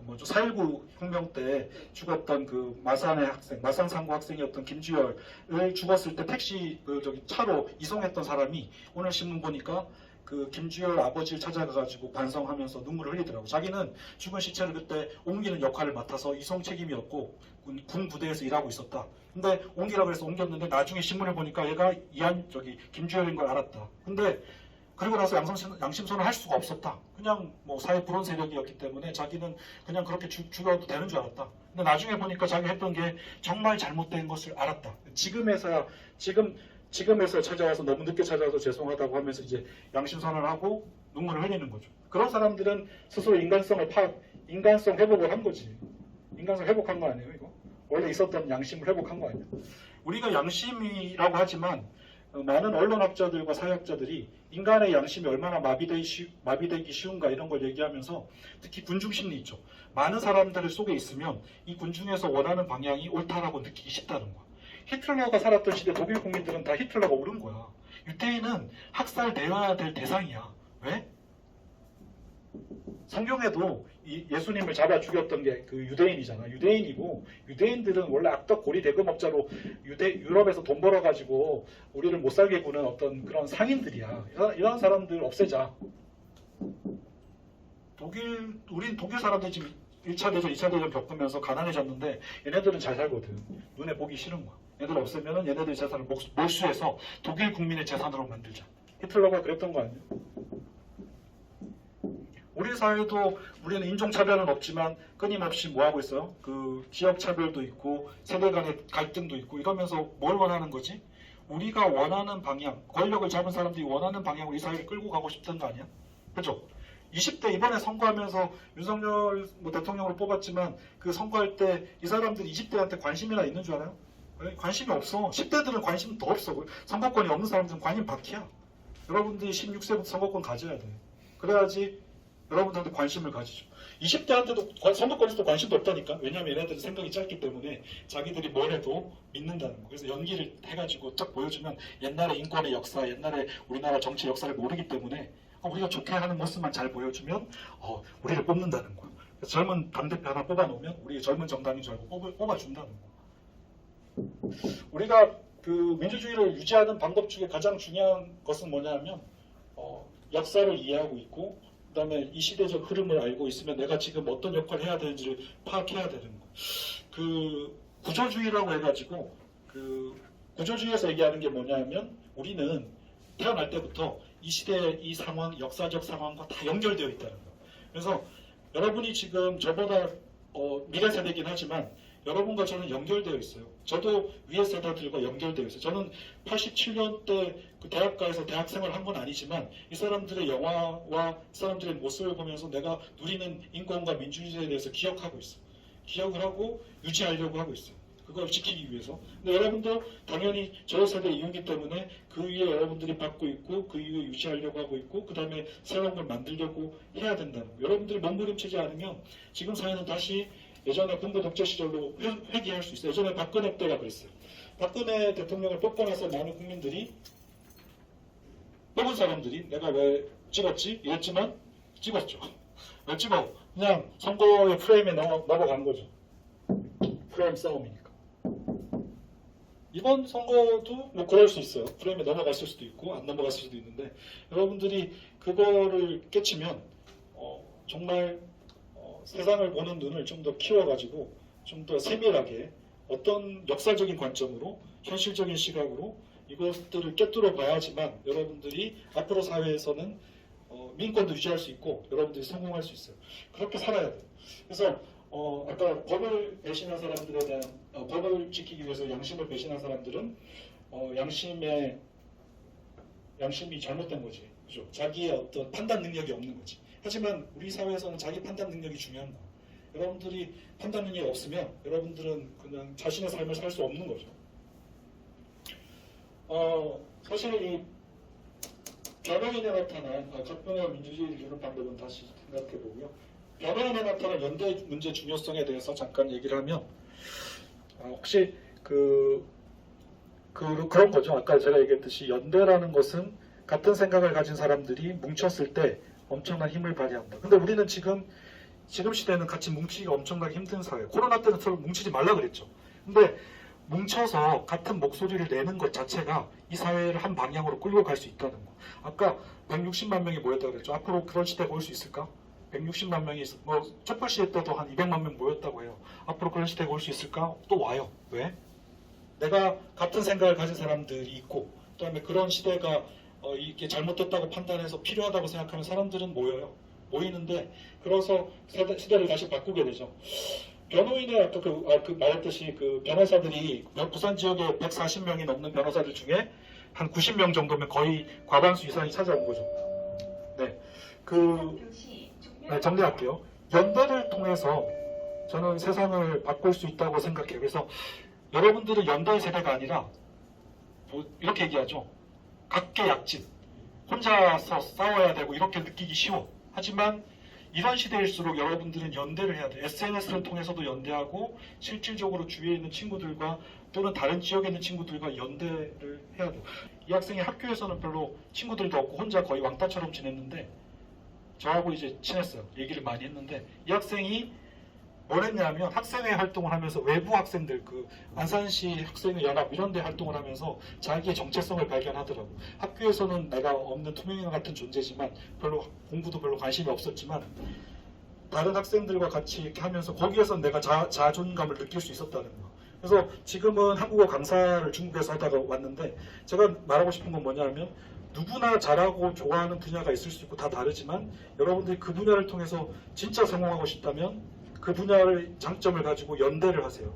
4.19 혁명 때 죽었던 그 마산의 학생, 마산 상고 학생이었던 김주열을 죽었을 때 택시 차로 이송했던 사람이 오늘 신문 보니까 그 김주열 아버지를 찾아가가지고 반성하면서 눈물을 흘리더라고. 자기는 죽은 시체를 그때 옮기는 역할을 맡아서 이송 책임이었고 군 부대에서 일하고 있었다. 근데 옮기라고 해서 옮겼는데 나중에 신문을 보니까 얘가 김주열인 걸 알았다. 근데 그리고 나서 양심선언을 할 수가 없었다. 그냥 뭐 사회 불온 세력이었기 때문에 자기는 그냥 그렇게 죽여도 되는 줄 알았다. 근데 나중에 보니까 자기 했던 게 정말 잘못된 것을 알았다. 지금에서야 찾아와서 너무 늦게 찾아와서 죄송하다고 하면서 이제 양심선언을 하고 눈물을 흘리는 거죠. 그런 사람들은 스스로 인간성 회복을 한 거지. 인간성 회복한 거 아니에요, 이거? 원래 있었던 양심을 회복한 거 아니에요? 우리가 양심이라고 하지만 많은 언론학자들과 사회학자들이 인간의 양심이 얼마나 마비되기 쉬운가 이런 걸 얘기하면서 특히 군중심리 있죠. 많은 사람들 속에 있으면 이 군중에서 원하는 방향이 옳다라고 느끼기 쉽다는 거야. 히틀러가 살았던 시대 독일 국민들은 다 히틀러가 옳은 거야. 유태인은 학살되어야 될 대상이야. 왜? 성경에도 예수님을 잡아 죽였던 게 그 유대인이잖아. 유대인이고 유대인들은 원래 악덕 고리 대금업자로 유럽에서 돈 벌어가지고 우리를 못 살게 구는 어떤 그런 상인들이야. 이런 사람들 없애자. 우린 독일 사람들 지금 1차 대전, 2차 대전 겪으면서 가난해졌는데 얘네들은 잘 살거든. 눈에 보기 싫은 거야. 얘네들 없애면은 얘네들 재산을 몰수해서 독일 국민의 재산으로 만들자. 히틀러가 그랬던 거 아니야? 우리 사회도 우리는 인종차별은 없지만 끊임없이 뭐 하고 있어요? 그 지역차별도 있고 세대 간의 갈등도 있고 이러면서 뭘 원하는 거지? 우리가 원하는 방향, 권력을 잡은 사람들이 원하는 방향으로 이 사회를 끌고 가고 싶다는 거 아니야? 그죠? 20대 이번에 선거하면서 윤석열 대통령으로 뽑았지만 그 선거할 때 이 사람들이 20대한테 관심이나 있는 줄 알아요? 관심이 없어. 10대들은 관심 더 없어. 선거권이 없는 사람들은 관심 바퀴야. 여러분들이 16세부터 선거권 가져야 돼. 그래야지 여러분들한테 관심을 가지죠. 20대한테도 선거권에서도 관심도 없다니까. 왜냐하면 얘네들은 생각이 짧기 때문에 자기들이 뭘 해도 믿는다는 거. 그래서 연기를 해가지고 딱 보여주면 옛날에 인권의 역사, 옛날에 우리나라 정치 역사를 모르기 때문에 우리가 좋게 하는 모습만 잘 보여주면 우리를 뽑는다는 거야. 그래서 젊은 당대표 하나 뽑아놓으면 우리 젊은 정당인 줄 알고 뽑아준다는 거야. 우리가 그 민주주의를 유지하는 방법 중에 가장 중요한 것은 뭐냐면 역사를 이해하고 있고 그 다음에 이 시대적 흐름을 알고 있으면 내가 지금 어떤 역할을 해야 되는지를 파악해야 되는 거. 그 구조주의라고 해가지고 그 구조주의에서 얘기하는 게 뭐냐면 우리는 태어날 때부터 이 시대의 이 상황, 역사적 상황과 다 연결되어 있다는 거. 그래서 여러분이 지금 저보다 미래 세대이긴 하지만 여러분과 저는 연결되어 있어요. 저도 위의 세대들과 연결되어 있어요. 저는 87년 때 그 대학가에서 대학생활을 한 건 아니지만 이 사람들의 영화와 이 사람들의 모습을 보면서 내가 누리는 인권과 민주주의에 대해서 기억하고 있어요. 기억을 하고 유지하려고 하고 있어요. 그걸 지키기 위해서. 근데 여러분도 당연히 저 세대 이용기 때문에 그 위에 여러분들이 받고 있고 그 위에 유지하려고 하고 있고 그 다음에 새로운 걸 만들려고 해야 된다는 거예요. 여러분들이 몸부림치지 않으면 지금 사회는 다시 예전에 군부 독재 시절로 회귀할 수 있어요. 예전에 박근혜 때가 그랬어요. 박근혜 대통령을 뽑고 나서 많은 국민들이 뽑은 사람들이 내가 왜 찍었지? 이랬지만 찍었죠. 왜 찍어? 그냥 선거의 프레임에 넘어간 거죠. 프레임 싸움이니까. 이번 선거도 뭐 그럴 수 있어요. 프레임에 넘어갔을 수도 있고 안 넘어갔을 수도 있는데 여러분들이 그거를 깨치면 정말 세상을 보는 눈을 좀 더 키워가지고 좀 더 세밀하게 어떤 역사적인 관점으로 현실적인 시각으로 이것들을 꿰뚫어 봐야지만 여러분들이 앞으로 사회에서는 민권도 유지할 수 있고 여러분들이 성공할 수 있어요. 그렇게 살아야 돼요. 그래서 아까 법을 배신한 사람들에 대한 법을 지키기 위해서 양심을 배신한 사람들은 양심이 잘못된 거지, 그죠? 자기의 어떤 판단 능력이 없는 거지. 하지만 우리 사회에서는 자기 판단 능력이 중요한 거야. 여러분들이 판단 능력이 없으면 여러분들은 그냥 자신의 삶을 살 수 없는 거죠. 사실 이 변호인에 나타난 각본의 민주주의를 이루는 방법은 다시 생각해 보고요. 변호인에 나타난 연대 문제 중요성에 대해서 잠깐 얘기를 하면 혹시 그런 거죠. 아까 제가 얘기했듯이 연대라는 것은 같은 생각을 가진 사람들이 뭉쳤을 때 엄청난 힘을 발휘한다. 근데 우리는 지금 시대는 같이 뭉치기가 엄청나게 힘든 사회. 코로나 때는 서로 뭉치지 말라 그랬죠. 근데 뭉쳐서 같은 목소리를 내는 것 자체가 이 사회를 한 방향으로 끌고 갈 수 있다는 거. 아까 160만 명이 모였다고 그랬죠. 앞으로 그런 시대가 올 수 있을까? 160만 명이 촛불 시대 때도 한 200만 명 모였다고 해요. 앞으로 그런 시대가 올 수 있을까? 또 와요. 왜? 내가 같은 생각을 가진 사람들이 있고 그다음에 그런 시대가 이게 잘못됐다고 판단해서 필요하다고 생각하는 사람들은 모여요. 모이는데 그래서 시대를 다시 바꾸게 되죠. 변호인의 아까 말했듯이 그 변호사들이 부산 지역에 140명이 넘는 변호사들 중에 한 90명 정도면 거의 과반수 이상이 찾아온 거죠. 네, 정리할게요. 연대를 통해서 저는 세상을 바꿀 수 있다고 생각해요. 그래서 여러분들은 연대의 세대가 아니라 이렇게 얘기하죠. 각계약진, 혼자서 싸워야 되고 이렇게 느끼기 쉬워. 하지만 이런 시대일수록 여러분들은 연대를 해야 돼. SNS를 통해서도 연대하고 실질적으로 주위에 있는 친구들과 또는 다른 지역에 있는 친구들과 연대를 해야 돼. 이 학생이 학교에서는 별로 친구들도 없고 혼자 거의 왕따처럼 지냈는데 저하고 이제 친했어요. 얘기를 많이 했는데 이 학생이 뭘 했냐면 학생회 활동을 하면서 외부 학생들 안산시 학생회 연합 이런 데 활동을 하면서 자기의 정체성을 발견하더라고. 학교에서는 내가 없는 투명인간 같은 존재지만 공부도 별로 관심이 없었지만 다른 학생들과 같이 이렇게 하면서 거기에서 내가 자존감을 느낄 수 있었다는 거. 그래서 지금은 한국어 강사를 중국에서 하다가 왔는데 제가 말하고 싶은 건 뭐냐면 누구나 잘하고 좋아하는 분야가 있을 수 있고 다 다르지만 여러분들이 그 분야를 통해서 진짜 성공하고 싶다면 그 분야의 장점을 가지고 연대를 하세요.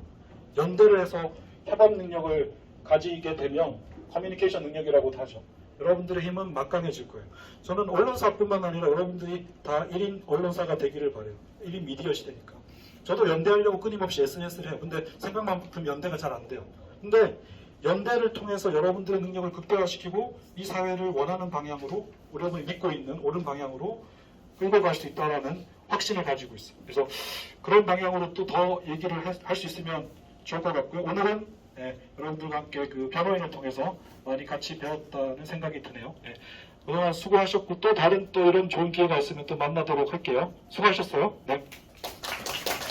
연대를 해서 협업 능력을 가지게 되면 커뮤니케이션 능력이라고도 하죠. 여러분들의 힘은 막강해질 거예요. 저는 언론사뿐만 아니라 여러분들이 다 1인 언론사가 되기를 바라요. 1인 미디어 시대니까. 저도 연대하려고 끊임없이 SNS를 해요. 근데 생각만큼 연대가 잘 안 돼요. 근데 연대를 통해서 여러분들의 능력을 극대화시키고 이 사회를 원하는 방향으로 여러분이 믿고 있는 옳은 방향으로 끌고 갈 수 있다는 확신을 가지고 있어요. 그래서 그런 방향으로 또 더 얘기를 할 수 있으면 좋을 것 같고요. 오늘은 여러분들과 함께 그 변호인을 통해서 많이 같이 배웠다는 생각이 드네요. 그동안 수고하셨고 또 다른 이런 좋은 기회가 있으면 또 만나도록 할게요. 수고하셨어요. 네.